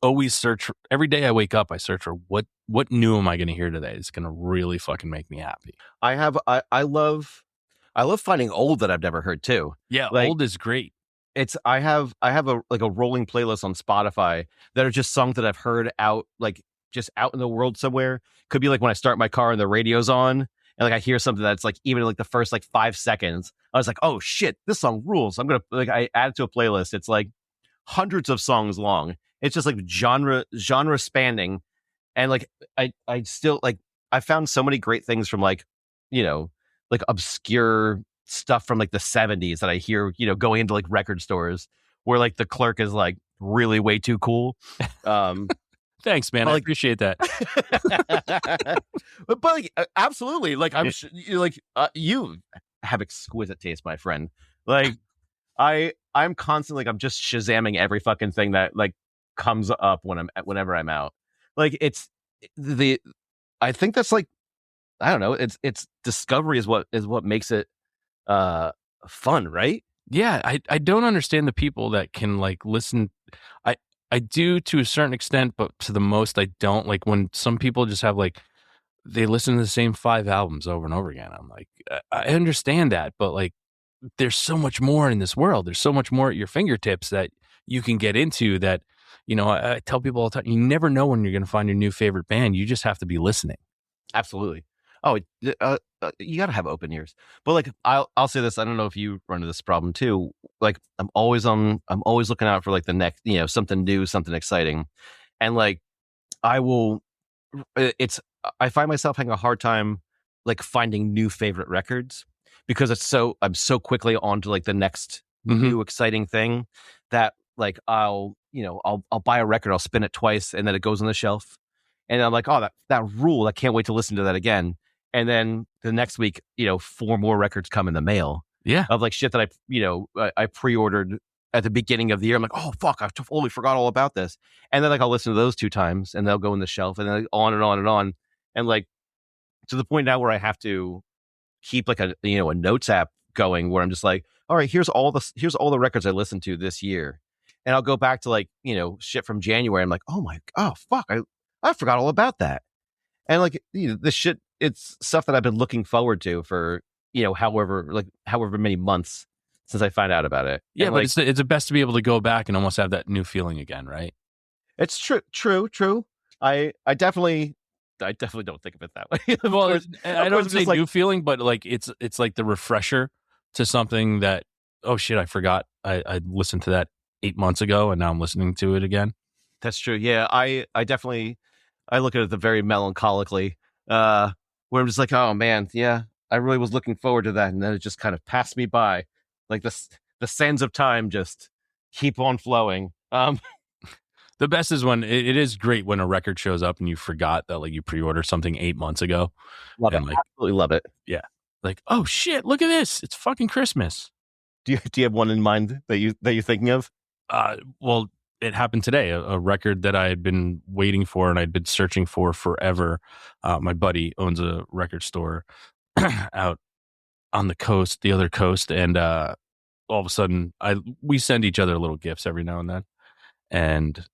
always search every day I wake up. I search for what new am I going to hear today? It's going to really fucking make me happy. I love finding old that I've never heard too. Yeah, like, old is great. I have a rolling playlist on Spotify that are just songs that I've heard out, like just out in the world somewhere. Could be like when I start my car and the radio's on and like I hear something that's like even like the first like 5 seconds, I was like, oh shit, this song rules. I'm gonna I add it to a playlist. It's like hundreds of songs long. It's just like genre spanning, and like I still like I found so many great things from like like obscure stuff from like the 70s that I hear, going into like record stores where like the clerk is like really way too cool. Thanks, man. I appreciate that. but like, absolutely. Like you have exquisite taste, my friend. Like I'm constantly like, I'm just Shazamming every fucking thing that like comes up whenever I'm out. Like I think that's like, I don't know. It's discovery is what makes it fun, right? Yeah, I don't understand the people that can like listen. I do to a certain extent, but to the most I don't. Like when some people just have like they listen to the same 5 albums over and over again. I'm like, I understand that, but like there's so much more in this world. There's so much more at your fingertips that you can get into that, I tell people all the time, you never know when you're going to find your new favorite band. You just have to be listening. Absolutely. Oh, you got to have open ears. But like, I'll say this. I don't know if you run into this problem too. Like, I'm always looking out for like the next, something new, something exciting. And like, I find myself having a hard time like finding new favorite records because I'm so quickly on to like the next new exciting thing that like, I'll buy a record, I'll spin it twice and then it goes on the shelf. And I'm like, oh, that rule. I can't wait to listen to that again. And then the next week, 4 more records come in the mail. Yeah. Of like shit that I pre-ordered at the beginning of the year. I'm like, oh, fuck, I totally forgot all about this. And then like I'll listen to those 2 times and they'll go in the shelf and then on and on and on. And like to the point now where I have to keep like a notes app going where I'm just like, all right, here's all the records I listened to this year. And I'll go back to like, shit from January. I'm like, oh, fuck, I forgot all about that. And like, this shit, it's stuff that I've been looking forward to for, however many months since I find out about it. Yeah, and but like, it's the best to be able to go back and almost have that new feeling again, right? It's true. I definitely don't think of it that way. Well, I don't say new feeling, but like it's like the refresher to something that, oh shit, I forgot. I listened to that 8 months ago and now I'm listening to it again. That's true. Yeah, I definitely look at it very melancholically, where I'm just like, oh man, yeah, I really was looking forward to that, and then it just kind of passed me by, like the sands of time just keep on flowing. The best is when it is great when a record shows up and you forgot that like you pre-ordered something 8 months ago. Love it. Like, absolutely love it. Yeah, like, oh shit, look at this, it's fucking Christmas. Do you have one in mind that you're thinking of? Well, it happened today, a record that I had been waiting for and I'd been searching for forever. My buddy owns a record store out on the other coast, and all of a sudden we send each other little gifts every now and then. And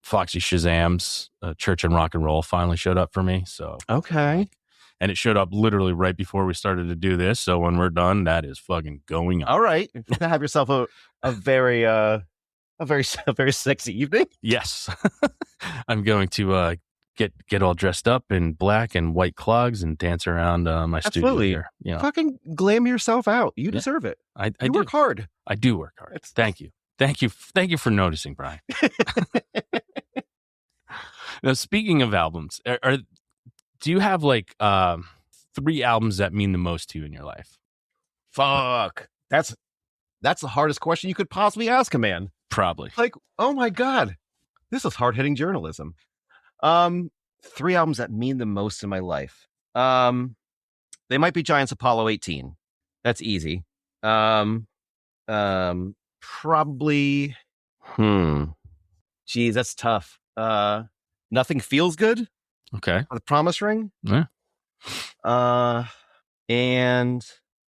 Foxy Shazam's Church and Rock and Roll finally showed up for me. So okay. And it showed up literally right before we started to do this. So when we're done, that is fucking going on. All right. Have yourself a very sexy evening. Yes. I'm going to get all dressed up in black and white clogs and dance around my studio here. You know. Fucking glam yourself out. You deserve it. I you work hard. I do work hard. Thank you. Thank you for noticing, Brian. Now, speaking of albums, do you have like 3 albums that mean the most to you in your life? Fuck. That's the hardest question you could possibly ask a man. Probably. Like, oh my God, this is hard-hitting journalism. 3 albums that mean the most in my life. They might be Giants Apollo 18. That's easy. Probably. Geez, that's tough. Nothing Feels Good. Okay. The Promise Ring. Yeah. And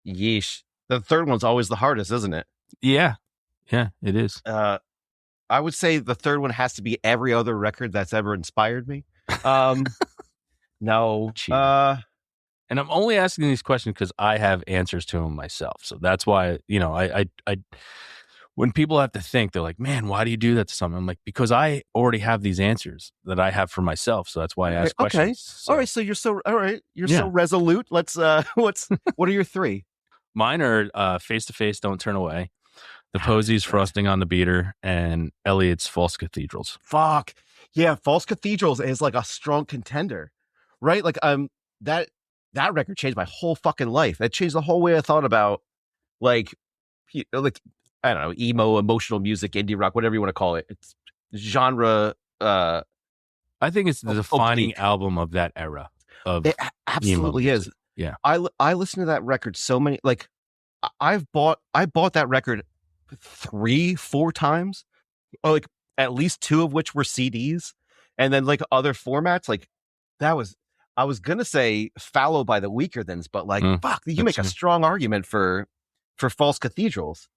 yeesh. The third one's always the hardest, isn't it? Yeah. Yeah, it is. I would say the third one has to be every other record that's ever inspired me. No. And I'm only asking these questions because I have answers to them myself. So that's why, I when people have to think, they're like, man, why do you do that to someone? I'm like, because I already have these answers that I have for myself. So that's why I ask questions. Okay. So, all right. So you're so resolute. Let's, what are your 3? Mine are Face to Face, Don't Turn Away, The Posies, Frosting on the Beater, and Elliot's False Cathedrals. Fuck. Yeah. False Cathedrals is like a strong contender, right? Like, that record changed my whole fucking life. That changed the whole way I thought about like I don't know, emo, emotional music, indie rock, whatever you want to call it. It's genre. I think it's the defining album of that era. It absolutely is. Yeah. I listened to that record so many, like I bought that record 3-4 times, like at least 2 of which were CDs, and then like other formats. Like that was, I was gonna say Fallow by the Weakerthans, but like fuck, you make a strong argument for False Cathedrals.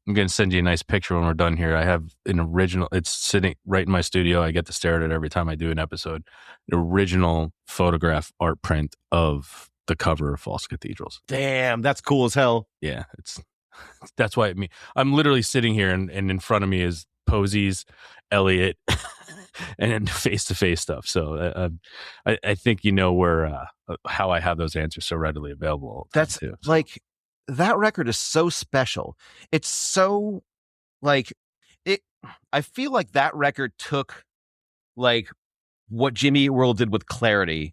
I'm going to send you a nice picture when we're done here. I have an original, it's sitting right in my studio. I get to stare at it every time I do an episode. An original photograph art print of the cover of False Cathedrals. Damn, that's cool as hell. Yeah, that's why I'm literally sitting here and in front of me is Posies, Elliot, and face-to-face stuff. So I think where how I have those answers so readily available. That's too, so. Like, that record is so special. It's so like it. I feel like that record took like what Jimmy Eat World did with Clarity,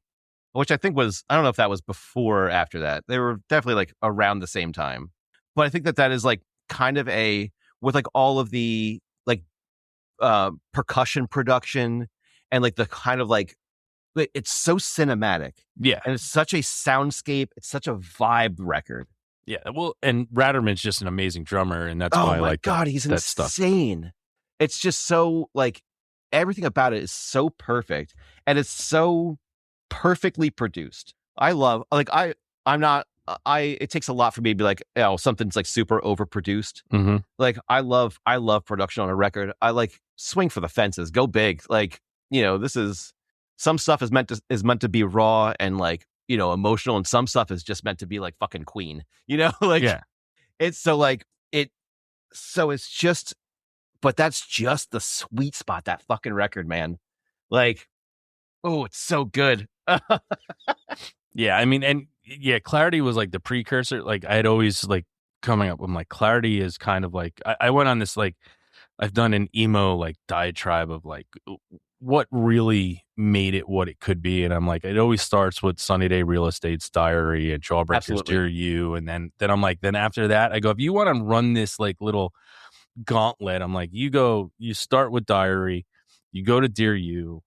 which I think was, I don't know if that was before or after that. They were definitely like around the same time. But I think that is like kind of with like all of the like percussion production and like the kind of like, it's so cinematic. Yeah. And it's such a soundscape. It's such a vibe record. Yeah, well, and Ratterman's just an amazing drummer, and that's why I like God, he's insane. Stuff. It's just so like everything about it is so perfect, and it's so perfectly produced. I love it takes a lot for me to be like, something's like super overproduced. Mm-hmm. Like I love production on a record. I like swing for the fences, go big. Like this is, some stuff is meant to be raw and like emotional, and some stuff is just meant to be like fucking Queen, like yeah. It's so like it's just, but that's just the sweet spot, that fucking record, man. Like, oh, it's so good. Yeah, I mean, and yeah, Clarity was like the precursor. Like I had always like coming up with like Clarity is kind of like I went on this like, I've done an emo like diatribe of like what really made it what it could be, and I'm like, it always starts with Sunny Day Real Estate's Diary and Jawbreaker's Dear You, and then I'm like, then after that I go, if you want to run this like little gauntlet, I'm like, you start with Diary, you go to Dear You,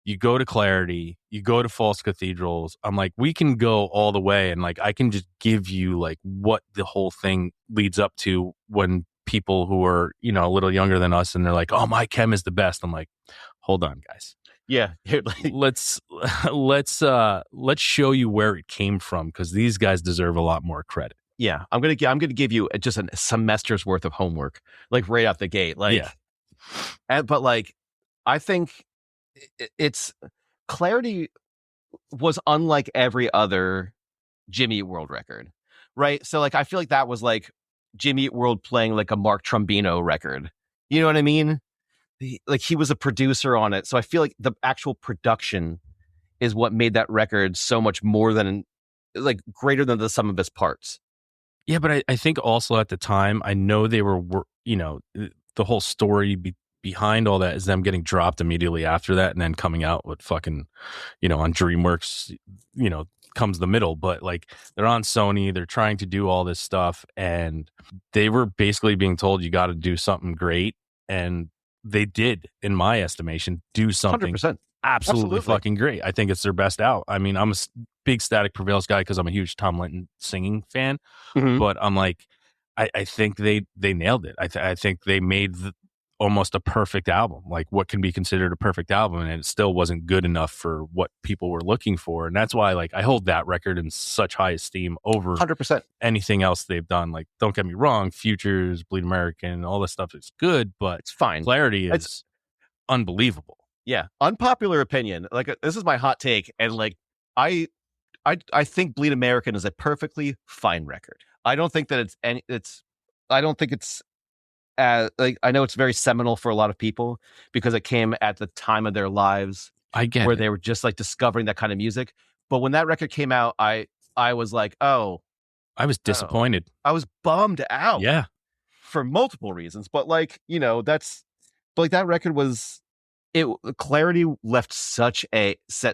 you go to Clarity, you go to False Cathedrals. I'm like, we can go all the way, and like I can just give you like what the whole thing leads up to when people who are, you know, a little younger than us and they're like, oh, my chem is the best. I'm like, hold on, guys. Yeah. let's show you where it came from, because these guys deserve a lot more credit. Yeah. I'm gonna give you just a semester's worth of homework, like right out the gate. Like, yeah. But like, I think it's Clarity was unlike every other Jimmy Eat World record, right? So like, I feel like that was like Jimmy Eat World playing like a Mark Trombino record. You know what I mean? He was a producer on it. So I feel like the actual production is what made that record so much more than, like, greater than the sum of its parts. Yeah, but I think also at the time, I know they were, you know, the whole story behind all that is them getting dropped immediately after that and then coming out with fucking, you know, on DreamWorks, you know, comes the middle. But like, they're on Sony, they're trying to do all this stuff, and they were basically being told, you got to do something great. And they did, in my estimation, do something 100%. Absolutely fucking great. I think it's their best out. I mean, I'm a big Static Prevails guy because I'm a huge Tom Linton singing fan, but I'm like, I think they nailed it. I think they made almost a perfect album, like what can be considered a perfect album, and it still wasn't good enough for what people were looking for. And that's why, like, I hold that record in such high esteem over 100% anything else they've done. Like, don't get me wrong, Futures, Bleed American, all this stuff is good, but it's fine. Clarity is unbelievable. Yeah, unpopular opinion. Like, this is my hot take, and like, I think Bleed American is a perfectly fine record. I don't think that I don't think it's like, I know it's very seminal for a lot of people because it came at the time of their lives. I get where it. They were just like discovering that kind of music. But when that record came out, I was like, oh, I was disappointed. I was bummed out. Yeah, for multiple reasons. But like, you know, that record was. Clarity left set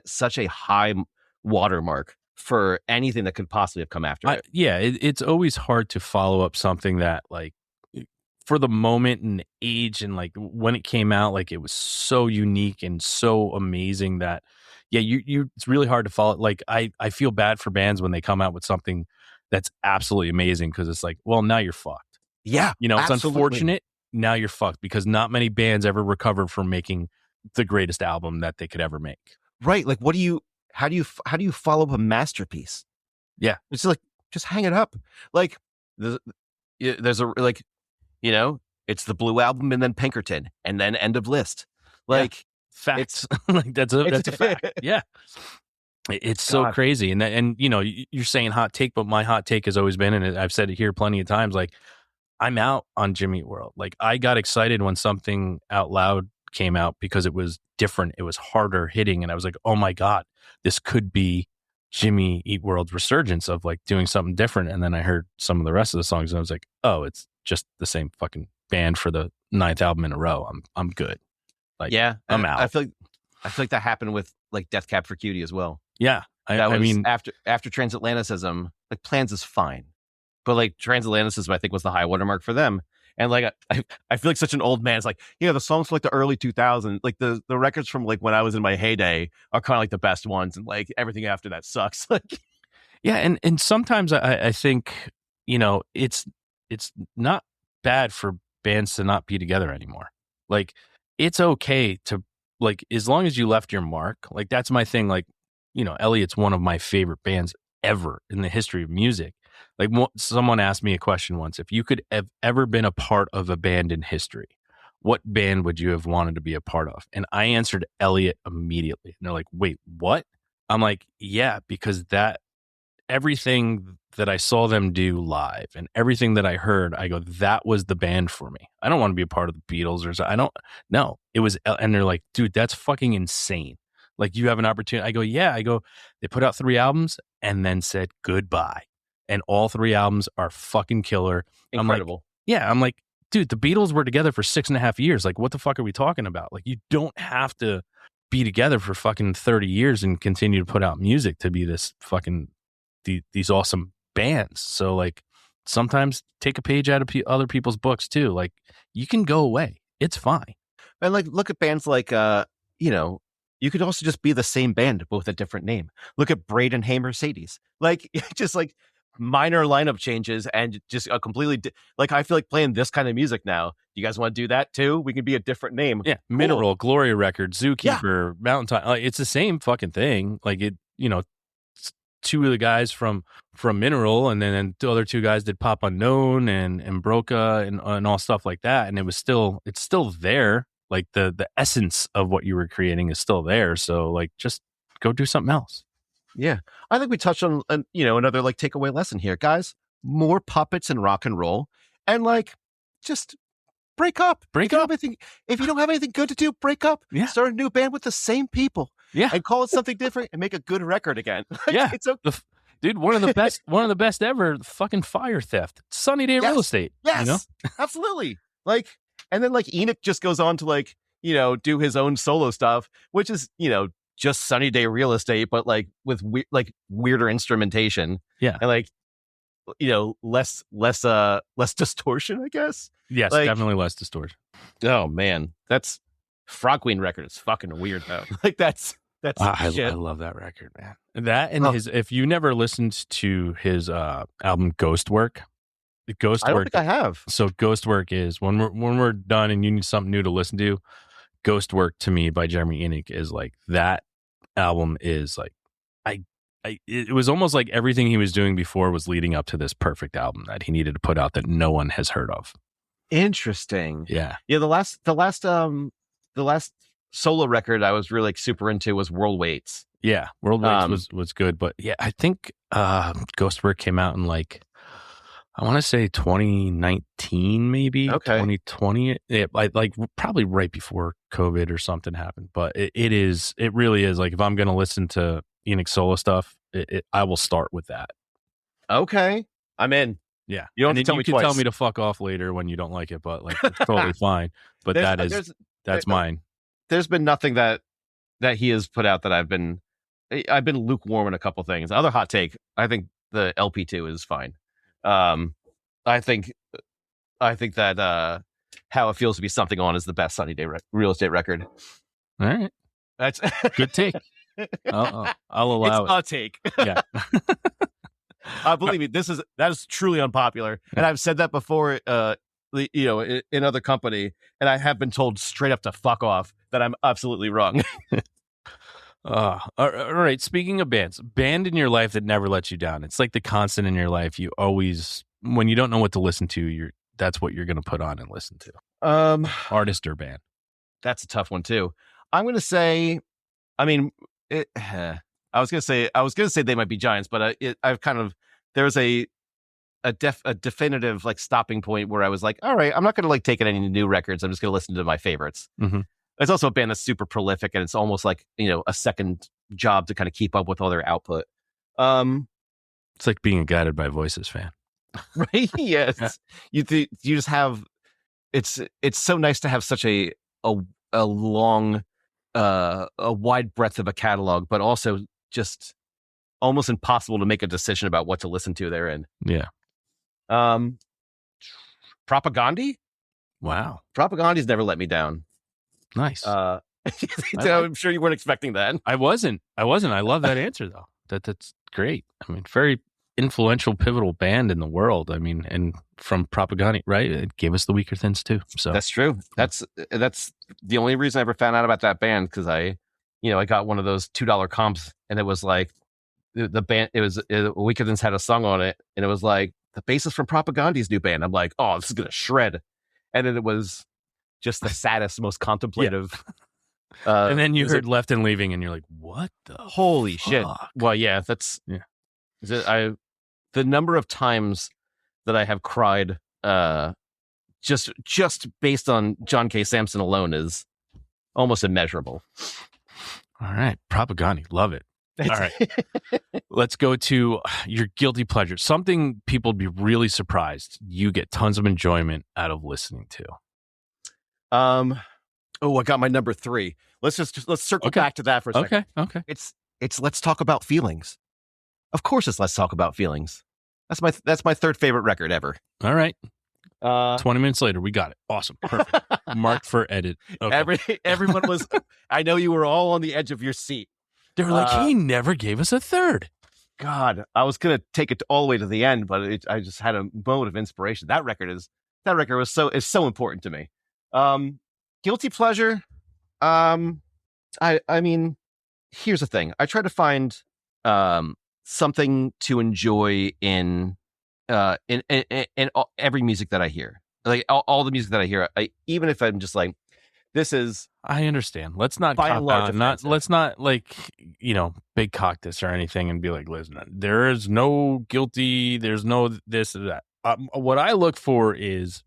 such a high watermark for anything that could possibly have come after it. Yeah, it's always hard to follow up something that, like, for the moment and age and like when it came out, like, it was so unique and so amazing that, yeah, you it's really hard to follow. Like, I feel bad for bands when they come out with something that's absolutely amazing, because it's like, well, now you're fucked. Yeah, you know, it's absolutely. Unfortunate. Now you're fucked, because not many bands ever recover from making the greatest album that they could ever make. Right. Like, how do you follow up a masterpiece? Yeah. It's like, just hang it up. Like, there's a, like, you know, it's the Blue Album and then Pinkerton and then End of List. Like, facts. Like, that's a fact. Yeah. It's so crazy. And you know, you're saying hot take, but my hot take has always been, and I've said it here plenty of times, like, I'm out on Jimmy Eat World. Like, I got excited when Something Out Loud came out because it was different, it was harder hitting, and I was like, oh my god, this could be Jimmy Eat World's resurgence of like doing something different. And then I heard some of the rest of the songs and I was like, oh, it's just the same fucking band for the 9th album in a row. I'm good. Like, yeah, I'm out. I feel like that happened with like Death Cab for Cutie as well. Yeah, I mean, after Transatlanticism, like, Plans is fine, but like Transatlanticism, I think, was the high watermark for them. And like, I feel like such an old man. It's like, you know, the songs from like the early 2000s, like the records from like when I was in my heyday are kind of like the best ones, and like everything after that sucks. Like, yeah, and sometimes I think, you know, it's not bad for bands to not be together anymore. Like, it's okay to, like, as long as you left your mark. Like, that's my thing. Like, you know, Elliot's one of my favorite bands ever in the history of music. Like, someone asked me a question once: if you could have ever been a part of a band in history, what band would you have wanted to be a part of? And I answered Elliot immediately. And they're like, wait, what? I'm like, yeah, because everything that I saw them do live and everything that I heard, I go, that was the band for me. I don't want to be a part of the Beatles or something. I don't know. It was, and they're like, dude, that's fucking insane. Like, you have an opportunity. I go, yeah. I go, they put out 3 albums and then said goodbye. And all 3 albums are fucking killer. Incredible. I'm like, dude, the Beatles were together for 6.5 years. Like, what the fuck are we talking about? Like, you don't have to be together for fucking 30 years and continue to put out music to be this fucking, these awesome bands. So like, sometimes take a page out of other people's books too. Like, you can go away. It's fine. And like, look at bands like, you know, you could also just be the same band, but with a different name. Look at Braden Hey Mercedes. Like, just like minor lineup changes and just a completely like, I feel like playing this kind of music now. You guys want to do that too? We can be a different name. Yeah. Cool. Mineral, Gloria Records, Zookeeper, Mountain Time. Like, it's the same fucking thing. Like, it, you know, two of the guys from Mineral, and then the other two guys did Pop Unknown and Broca and all stuff like that. And it's still there. Like the essence of what you were creating is still there. So like, just go do something else. Yeah. I think we touched on, another like takeaway lesson here, guys. More puppets in rock and roll, and like, just break up. If you don't have anything good to do, break up. Yeah. Start a new band with the same people. Yeah. And call it something different and make a good record again. Like, yeah. It's okay. Dude, one of the best ever, fucking Fire Theft. Sunny Day Real Estate. Yes. You know? Absolutely. Like, and then like Enoch just goes on to like, do his own solo stuff, which is, just Sunny Day Real Estate, but like with weirder instrumentation. Yeah. And like, less distortion, I guess. Yes, like, definitely less distortion. Oh man, that's Frog Queen record is fucking weird though. Like that's I love that record, man. That and his, if you never listened to his album Ghostwork. I don't think I have. So Ghostwork is when we're done and you need something new to listen to, Ghostwork to me by Jeremy Enoch is like, that album is like, it was almost like everything he was doing before was leading up to this perfect album that he needed to put out that no one has heard of. Interesting. Yeah. Yeah. The last solo record I was really like super into was World Waits. Yeah. World Waits was good, but yeah, I think Ghostwork came out in like, I want to say 2019, maybe 2020. Yeah, like probably right before COVID or something happened. But it really is like, if I'm going to listen to Enoch solo stuff, I will start with that. Okay, I'm in. Yeah, you don't have to tell me twice. Tell me to fuck off later when you don't like it, but like it's totally fine. But that's mine. There's been nothing that he has put out that I've been lukewarm in a couple things. Other hot take, I think the LP2 is fine. I think that How It Feels to Be Something On is the best Sunny Day Real Estate record. All right, that's good take. I'll allow it's a take. Yeah. Believe me, that is truly unpopular, and I've said that before. In other company, and I have been told straight up to fuck off that I'm absolutely wrong. All right. Speaking of band in your life that never lets you down. It's like the constant in your life. You always, when you don't know what to listen to, that's what you're going to put on and listen to. Artist or band? That's a tough one too. I'm going to say, I mean, I was going to say They Might Be Giants, but there's a definitive like stopping point where I was like, all right, I'm not going to like take in any new records. I'm just going to listen to my favorites. Mm-hmm. It's also a band that's super prolific, and it's almost like, a second job to kind of keep up with all their output. It's like being a Guided by Voices fan. Right? Yes. You just have, it's so nice to have such a long, a wide breadth of a catalog, but also just almost impossible to make a decision about what to listen to therein. Yeah. Propagandhi? Wow. Propagandhi's never let me down. Nice. I'm sure you weren't expecting that. I wasn't. I love that answer though. That's great. I mean, very influential, pivotal band in the world. I mean, and from Propagandhi, right? It gave us the Weaker Thins too. So that's true. That's the only reason I ever found out about that band, because I got one of those $2 comps, and it was like the band. It was Weaker Thins had a song on it, and it was like the bassist from Propagandhi's new band. I'm like, oh, this is gonna shred, and then it was just the saddest, most contemplative. Yeah. And then you heard Left and Leaving, and you're like, what the holy fuck? Shit. Well, yeah, that's the number of times that I have cried just based on John K. Samson alone is almost immeasurable. All right. Propagandhi. Love it. All right. Let's go to your guilty pleasure. Something people would be really surprised you get tons of enjoyment out of listening to. I got my number 3. Let's circle back to that for a second. Okay. It's Let's Talk About Feelings. Of course it's Let's Talk About Feelings. That's my third favorite record ever. All right. Uh, 20 minutes later, we got it. Awesome. Perfect. Marked for edit. Okay. Everyone was. I know you were all on the edge of your seat. They were like, he never gave us a third. God, I was gonna take it all the way to the end, but I just had a moment of inspiration. That record is so important to me. Guilty pleasure. I mean, here's the thing. I try to find something to enjoy in every music that I hear. Like all the music that I hear, even if I'm just like, this is. I understand. Let's not by and large let's not like, big cock this or anything and be like, listen, there is no guilty, there's no this or that. What I look for is,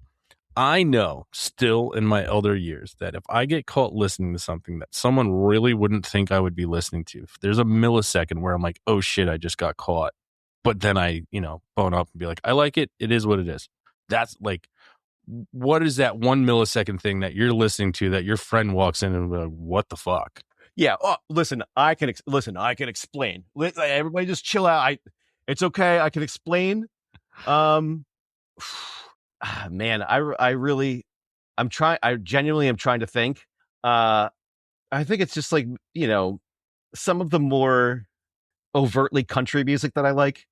I know still in my elder years that if I get caught listening to something that someone really wouldn't think I would be listening to, if there's a millisecond where I'm like, oh shit, I just got caught. But then I, bone up and be like, I like it. It is what it is. That's like, what is that 1 millisecond thing that you're listening to that your friend walks in and be like, what the fuck? Yeah. Oh, listen, I can explain. Everybody just chill out. It's okay. I can explain. Man, I genuinely am trying to think. I think it's just like, some of the more overtly country music that I like,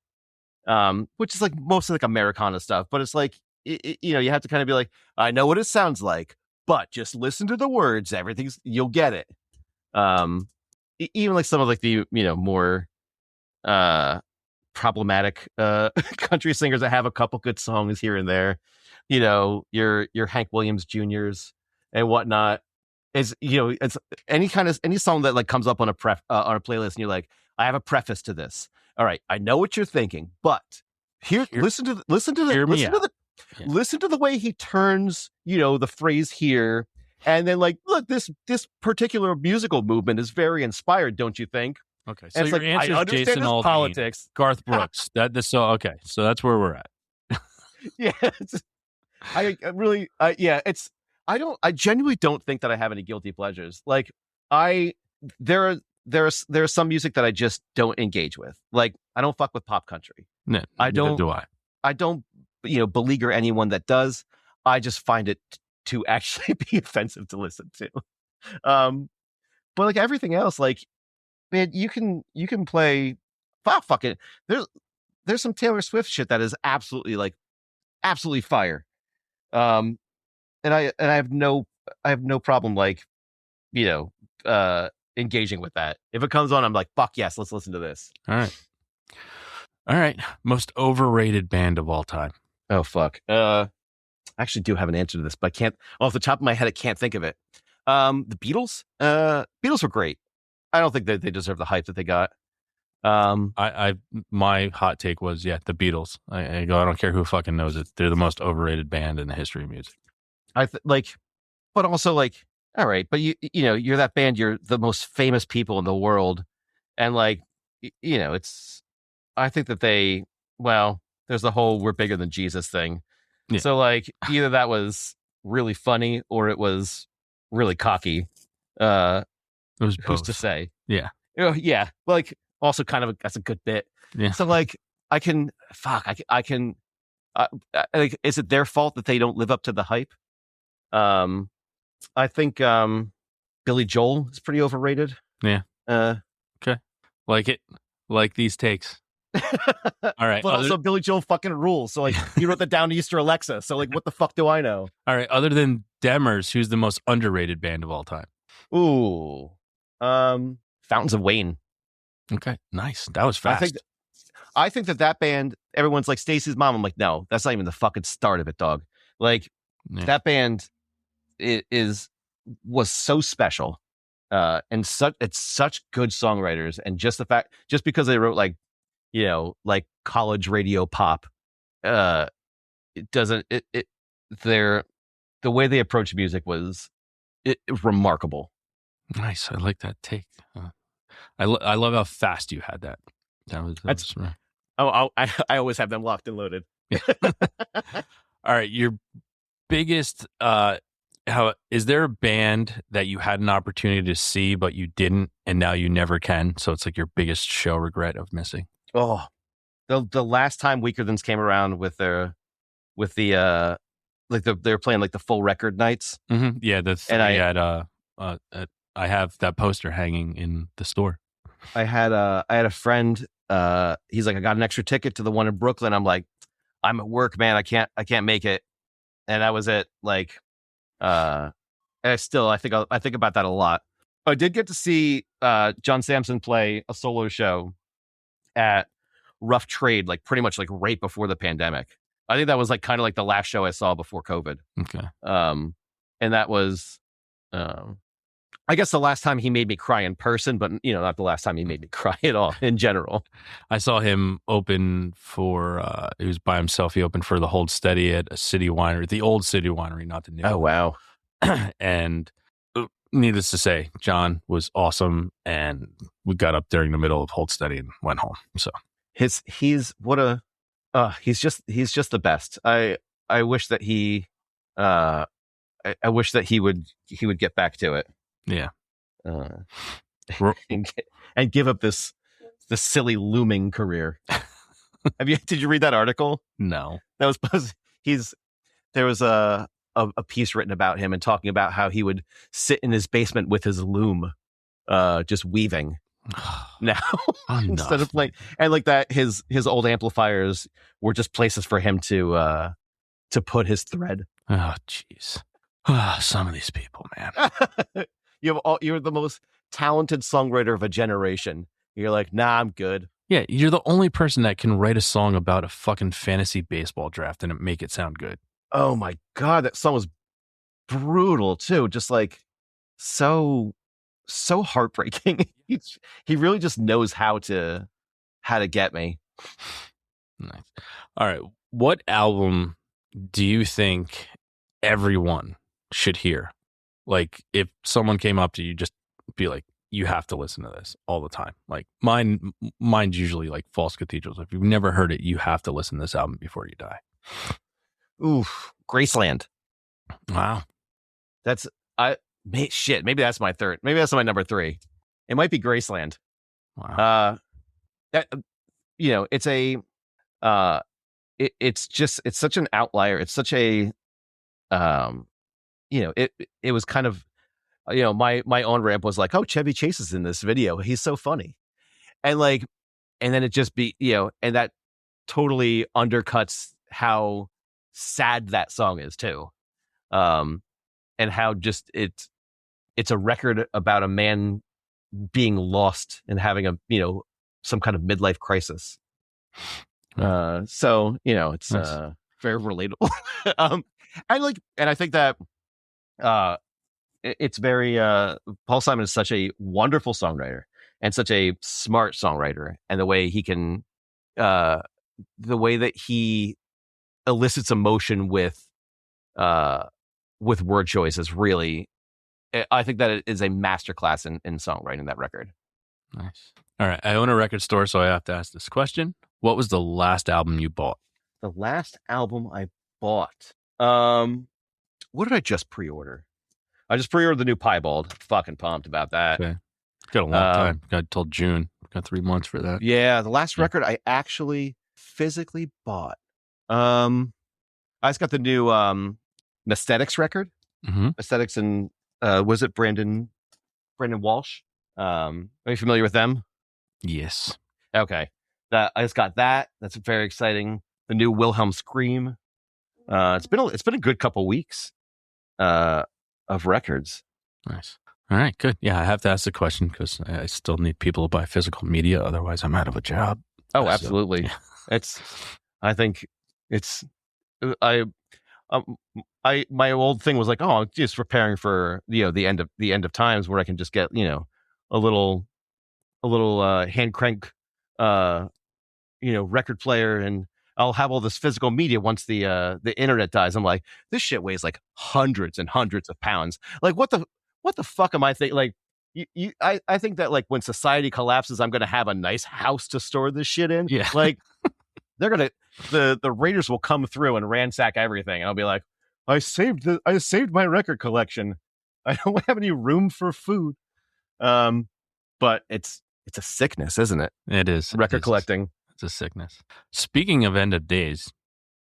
which is like mostly like Americana stuff, but it's like, you have to kind of be like, I know what it sounds like, but just listen to the words. You'll get it. Even like some of like the, more, problematic, country singers that have a couple good songs here and there, your Hank Williams Jr.'s and whatnot is, it's any song that like comes up on a playlist and you're like, I have a preface to this. All right. I know what you're thinking, but listen to the way he turns, the phrase here. And then like, look, this particular musical movement is very inspired, don't you think? Okay. So your answer is Jason Aldean, politics. Garth Brooks. Okay. So that's where we're at. Yeah. I genuinely don't think that I have any guilty pleasures. Like there are some music that I just don't engage with. Like I don't fuck with pop country. No, I don't. Do I? I don't, beleaguer anyone that does. I just find it to actually be offensive to listen to. But like everything else, like, man, you can play. Fuck it. There's some Taylor Swift shit that is absolutely fire. And I have no problem like, engaging with that. If it comes on, I'm like, fuck yes, let's listen to this. All right. Most overrated band of all time. Oh fuck. I actually do have an answer to this, but I can't off the top of my head. I can't think of it. The Beatles. Beatles were great. I don't think that they deserve the hype that they got. My hot take was, the Beatles. I don't care who fucking knows it. They're the most overrated band in the history of music. But also like, all right, but you're that band. You're the most famous people in the world, and like, it's. I think that there's the whole "we're bigger than Jesus" thing. Yeah. So like, either that was really funny or it was really cocky. It was both. Who's to say? Yeah. Yeah. Like, also kind of that's a good bit. Yeah. So like, I can. Like, is it their fault that they don't live up to the hype? I think Billy Joel is pretty overrated. Yeah. Okay. Like these takes. All right. But also Billy Joel fucking rules. So like, he wrote that down to Easter Alexa. So like, what the fuck do I know? All right. Other than Demmers, who's the most underrated band of all time? Ooh. Fountains of Wayne. Okay. Nice. That was fast. I think that band, everyone's like Stacy's Mom. I'm like, no, that's not even the fucking start of it, dog. Like that band was so special. And it's such good songwriters. And just because they wrote like, like college radio pop, the way they approach music was remarkable. Nice. I like that take. I love how fast you had that. That's right. I always have them locked and loaded. Yeah. All right. Your biggest, is there a band that you had an opportunity to see, but you didn't, and now you never can? So it's like your biggest show regret of missing. Oh, the last time Weaker Thans came around with the like they were playing like the full record nights. Mm-hmm. Yeah, the three And I have that poster hanging in the store. I had a friend. He's like, I got an extra ticket to the one in Brooklyn. I'm like, I'm at work, man. I can't make it. And I was at like, and I think about that a lot. I did get to see John Samson play a solo show at Rough Trade, like pretty much like right before the pandemic. I think that was like kind of like the last show I saw before COVID. Okay. And that was, I guess the last time he made me cry in person, but not the last time he made me cry at all in general. I saw him open for, he was by himself. He opened for the Hold Steady at a city winery, the old city winery, not the new. Oh, wow. And needless to say, John was awesome. And we got up during the middle of Hold Steady and went home. So he's just the best. I wish that I wish that he would get back to it. Yeah. And give up this silly looming career. Did you read that article? No. That was there was a piece written about him and talking about how he would sit in his basement with his loom, just weaving now instead of playing, and like that his old amplifiers were just places for him to put his thread. Oh jeez. Some of these people, man. You're the most talented songwriter of a generation. You're like, nah, I'm good. Yeah, you're the only person that can write a song about a fucking fantasy baseball draft and make it sound good. Oh my God, that song was brutal too. Just like so heartbreaking. He really just knows how to get me. Nice. All right. What album do you think everyone should hear? Like, if someone came up to you, just be like, you have to listen to this all the time. Like mine's usually like False Cathedrals. If you've never heard it, you have to listen to this album before you die. Oof, Graceland. Wow. Maybe that's my third. Maybe that's my number 3. It might be Graceland. Wow. It's it's such an outlier. It's such a, it was kind of, my own rant was like, oh, Chevy Chase is in this video. He's so funny. And like, and then it just and that totally undercuts how sad that song is too. And how just it's a record about a man being lost and having some kind of midlife crisis. So it's nice. Very relatable. And I think that it's very Paul Simon is such a wonderful songwriter and such a smart songwriter, and the way he can the way that he elicits emotion with word choice is really, I think that it is a masterclass in songwriting, that record. Nice. All right. I own a record store, so I have to ask this question. What was the last album you bought? The last album I bought. What did I just pre-order? I just pre-ordered the new Piebald. Fucking pumped about that. Okay. Got a long time. Got till June. Got 3 months for that. Yeah, the last record I actually physically bought. I just got the new Aesthetics record. Mm-hmm. Aesthetics, and was it Brandon Walsh? Are you familiar with them? Yes. Okay. I just got that. That's very exciting. The new Wilhelm Scream. It's been a good couple weeks of records. Nice. All right, good. Yeah, I have to ask the question because I still need people to buy physical media. Otherwise, I'm out of a job. Oh, absolutely. So, yeah. My old thing was like, oh, I'm just preparing for the end of times where I can just get a little hand crank record player, and I'll have all this physical media once the internet dies. I'm like, this shit weighs like hundreds and hundreds of pounds. Like, what the fuck am I thinking? Like, I think that like when society collapses, I'm gonna have a nice house to store this shit in. Yeah. Like, they're gonna the raiders will come through and ransack everything, and I'll be like, I saved my record collection. I don't have any room for food. But it's a sickness, isn't it? It is. Record collecting. It's a sickness. Speaking of end of days,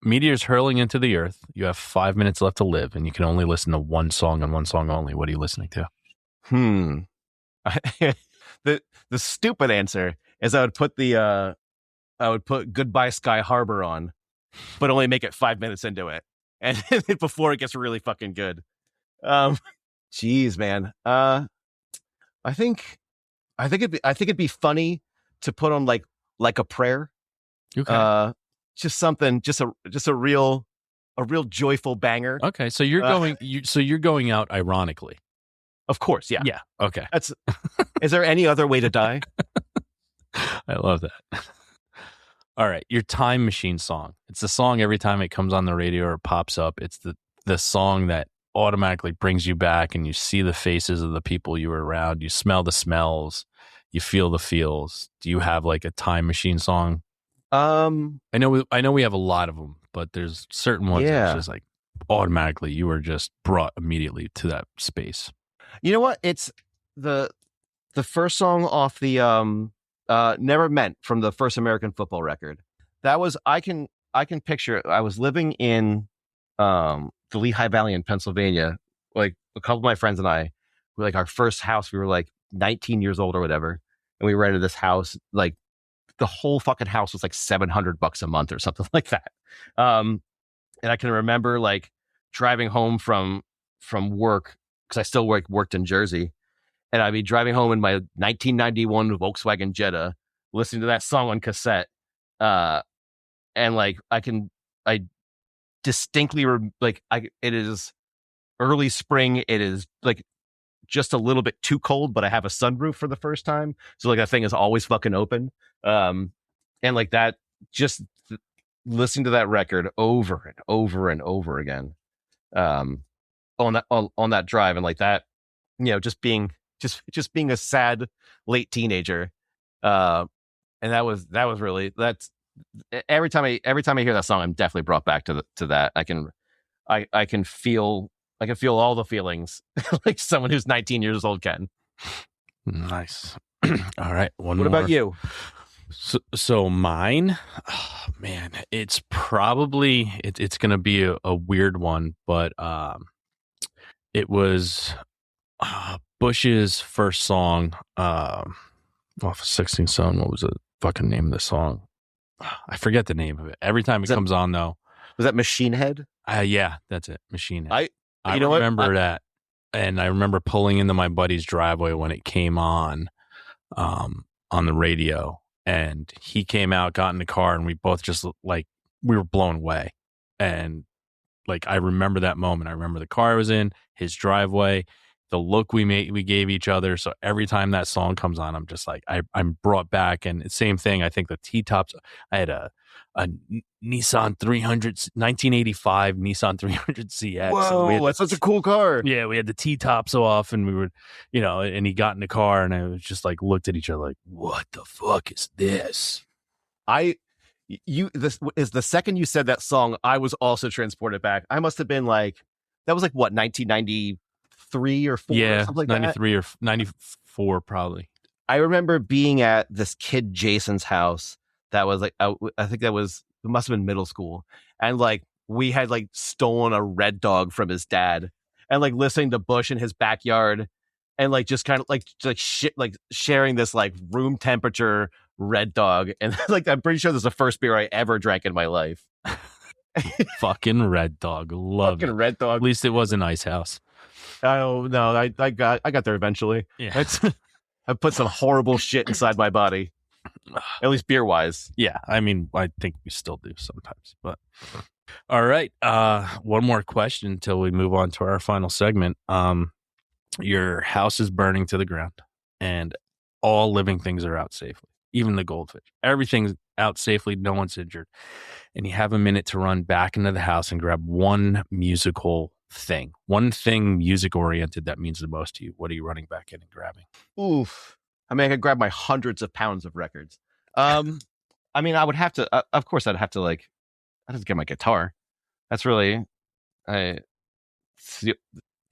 meteors hurling into the earth. You have 5 minutes left to live, and you can only listen to one song and one song only. What are you listening to? The stupid answer is I would put Goodbye Sky Harbor on, but only make it 5 minutes into it, and before it gets really fucking good. Jeez, man. I think it'd be funny to put on like a prayer. Okay. Just something, just a real joyful banger. Okay, so you're going out ironically. Of course, yeah. Yeah. Okay. Is there any other way to die? I love that. All right, your time machine song. It's the song every time it comes on the radio or pops up. It's the song that automatically brings you back, and you see the faces of the people you were around. You smell the smells. You feel the feels. Do you have like a time machine song? I know we have a lot of them, but there's certain ones that's just like automatically you were just brought immediately to that space. You know what? It's the first song off the Never Meant from the first American football record. That was I can picture it. I was living in the Lehigh Valley in Pennsylvania. Like a couple of my friends and I, like our first house, we were like 19 years old or whatever, and we rented this house. Like the whole fucking house was like $700 a month or something like that. And I can remember like driving home from work, because I still worked in Jersey, and I'd be driving home in my 1991 Volkswagen Jetta, listening to that song on cassette, and like I distinctly it is early spring. It is like just a little bit too cold, but I have a sunroof for the first time, so like that thing is always fucking open, and like that, just listening to that record over and over and over again, on that drive, and like that, just being a sad late teenager, and that was really, that's every time I hear that song, I'm definitely brought back to that. I can feel all the feelings like someone who's 19 years old can. Nice. All right, one what more. about you? So mine, oh, man, it's probably it's gonna be a weird one, but it was Bush's first song off of 16 Stone. What was the fucking name of the song? I forget the name of it. Every time it comes on, though. Was that Machine Head? Yeah, that's it. Machine Head. I you know remember that, and I remember pulling into my buddy's driveway when it came on the radio, and he came out, got in the car, and we both just like, we were blown away. And like, I remember that moment. I remember the car I was in, his driveway, the look we gave each other. So every time that song comes on, I'm just like, I'm brought back. And same thing. I think the T-tops, I had a Nissan 300, 1985 Nissan 300 CX. Whoa, that's such a cool car. Yeah, we had the T-top so off, and we were, and he got in the car, and I was just like, looked at each other like, what the fuck is this? This is the second you said that song, I was also transported back. I must have been like, that was like what, 1993 or 4? Yeah, or something like 93 or 94 probably. I remember being at this kid Jason's house that was like, I think it must have been middle school, and like we had like stolen a Red Dog from his dad, and like listening to Bush in his backyard, and like just kind of like sharing this like room temperature Red Dog, and like I'm pretty sure this is the first beer I ever drank in my life. Fucking Red Dog, love fucking it. Red Dog. At least it was an ice house. Oh no, I got there eventually. Yeah, I put some horrible shit inside my body. At least beer wise. Yeah, I mean, I think we still do sometimes. But all right, one more question until we move on to our final segment. Your house is burning to the ground, and all living things are out safely, even the goldfish. Everything's out safely. No one's injured, and you have a minute to run back into the house and grab one thing music oriented that means the most to you. What are you running back in and grabbing? Oof. I mean, I could grab my hundreds of pounds of records. I mean, I would have to, of course, I'd have to get my guitar. That's really the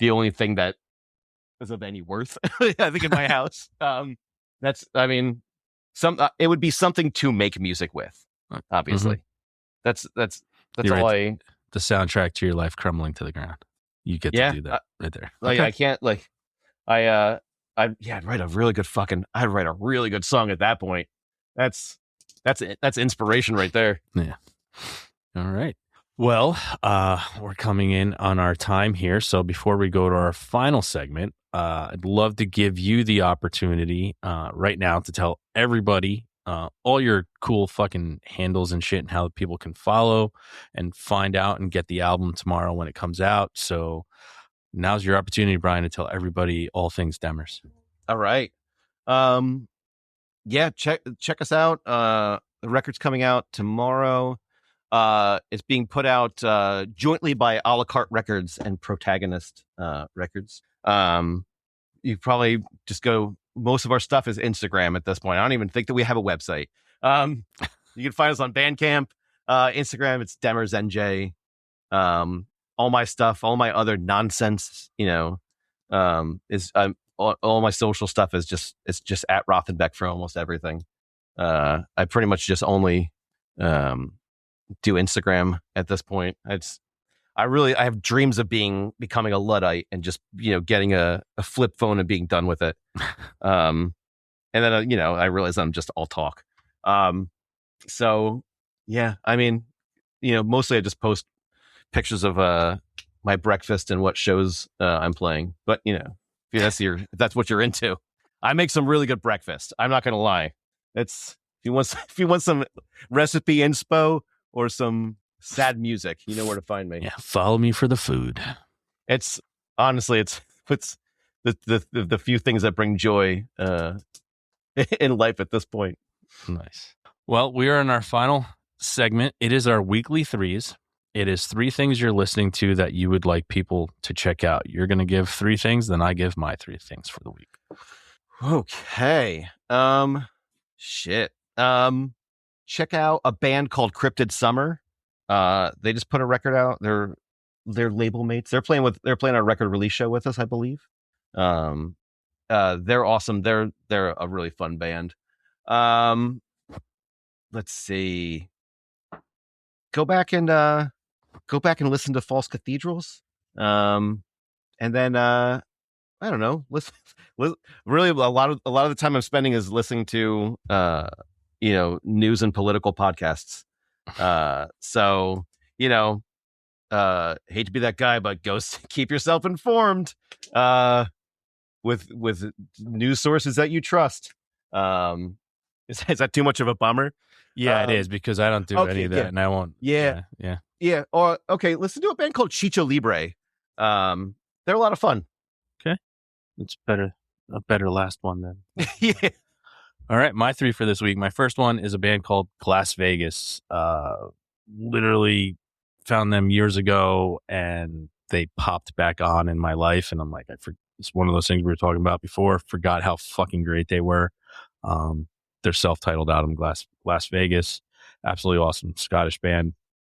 only thing that is of any worth, I think, in my house. It would be something to make music with, obviously. Mm-hmm. That's That's all I. The soundtrack to your life crumbling to the ground. You get to do that right there. Like I can't like I'd write a really good song at that point. That's inspiration right there. Yeah. All right. Well, we're coming in on our time here. So before we go to our final segment, I'd love to give you the opportunity right now to tell everybody all your cool fucking handles and shit and how people can follow and find out and get the album tomorrow when it comes out. So now's your opportunity, Brian, to tell everybody all things Demmers. All right. Yeah, check us out. The record's coming out tomorrow. It's being put out jointly by A La Carte Records and Protagonist Records. You probably just go. Most of our stuff is Instagram at this point. I don't even think that we have a website. You can find us on Bandcamp, Instagram. It's Demmers NJ. All my stuff, all my other nonsense, is all my social stuff is just at Rothenbeck for almost everything. I pretty much just only do Instagram at this point. I have dreams of becoming a Luddite and just, getting a flip phone and being done with it. And then, I realize I'm just all talk. So yeah, I mean, mostly I just post pictures of my breakfast and what shows I'm playing. But, if that's what you're into, I make some really good breakfast. I'm not going to lie. If you want some recipe inspo or some sad music, you know where to find me. Yeah, follow me for the food. It's honestly, it's the few things that bring joy in life at this point. Nice. Well, we are in our final segment. It is our weekly threes. It is 3 things you're listening to that you would like people to check out. You're going to give 3 things, then I give my 3 things for the week. Okay. Shit. Check out a band called Cryptid Summer. They just put a record out. They're label mates. They're playing our record release show with us, I believe. They're awesome. They're a really fun band. Let's see. Go back and listen to False Cathedrals. And then I don't know. Listen, really, a lot of the time I'm spending is listening to news and political podcasts. So hate to be that guy, but go keep yourself informed with news sources that you trust. Is that too much of a bummer? Yeah, it is, because I don't do any of that, and I won't. Yeah. Or okay, listen to a band called Chicho Libre. They're a lot of fun. Okay, it's a better last one then. Yeah. All right, my 3 for this week. My first one is a band called Las Vegas. Literally found them years ago, and they popped back on in my life, and I'm like, it's one of those things we were talking about before. Forgot how fucking great they were. Their self-titled album, Las Vegas, absolutely awesome Scottish band.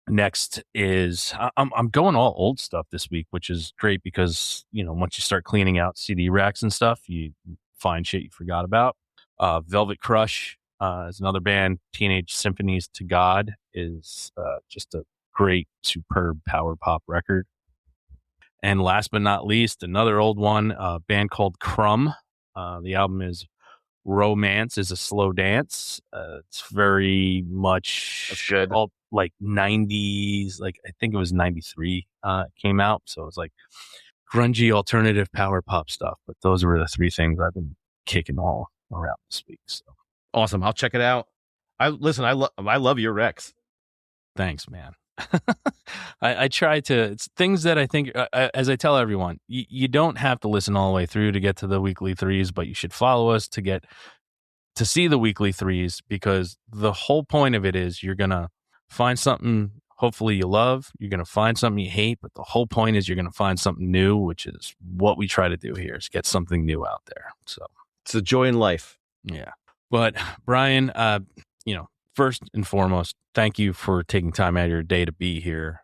Next is I'm going all old stuff this week, which is great because once you start cleaning out CD racks and stuff, you find shit you forgot about. Velvet Crush is another band. Teenage Symphonies to God is just a great, superb power pop record. And last but not least, another old one, a band called Crumb. The album is Romance is a Slow Dance. It's very much That's good. All like 90s, like I think it was 93 came out. So it was like grungy alternative power pop stuff. But those were the 3 things I've been kicking all around this week. So awesome. I'll check it out. I love your Rex. Thanks, man. I try to, it's things that I think, as I tell everyone, you don't have to listen all the way through to get to the weekly threes, but you should follow us to see the weekly threes, because the whole point of it is you're going to find something hopefully you love, you're going to find something you hate, but the whole point is you're going to find something new, which is what we try to do here, is get something new out there. So it's a joy in life. Yeah. But Brian, first and foremost, thank you for taking time out of your day to be here.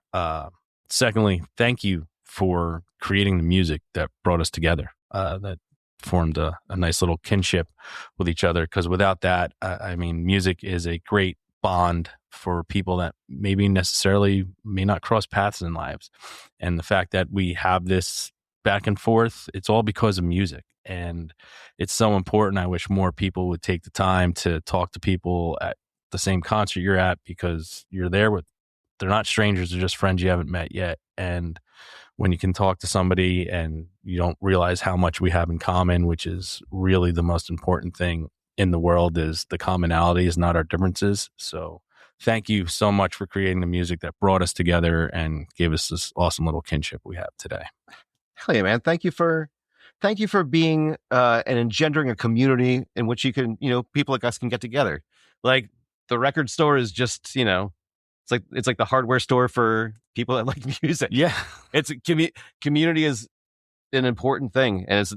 Secondly, thank you for creating the music that brought us together, that formed a nice little kinship with each other. Because without that, music is a great bond for people that maybe necessarily may not cross paths in lives. And the fact that we have this back and forth, it's all because of music. And it's so important. I wish more people would take the time to talk to people at the same concert you're at, because you're there with, they're not strangers, they're just friends you haven't met yet. And when you can talk to somebody and you don't realize how much we have in common, which is really the most important thing in the world, is the commonalities, not our differences. So thank you so much for creating the music that brought us together and gave us this awesome little kinship we have today. Hell yeah, man. Thank you for being and engendering a community in which you can, people like us can get together. Like, the record store is just, it's like the hardware store for people that like music. Yeah. It's community is an important thing. And it's,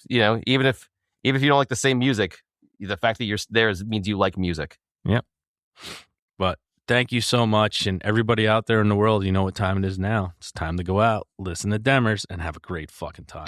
even if you don't like the same music, the fact that you're there means you like music. Yep. But thank you so much. And everybody out there in the world, you know what time it is now. It's time to go out, listen to Demmers, and have a great fucking time.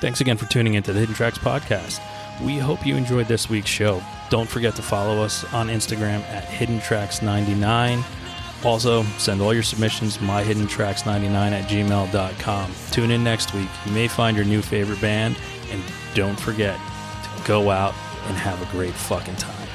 Thanks again for tuning into the Hidden Tracks podcast. We hope you enjoyed this week's show. Don't forget to follow us on Instagram at HiddenTracks99. Also, send all your submissions to myhiddentracks99@gmail.com. Tune in next week. You may find your new favorite band, and don't forget to go out and have a great fucking time.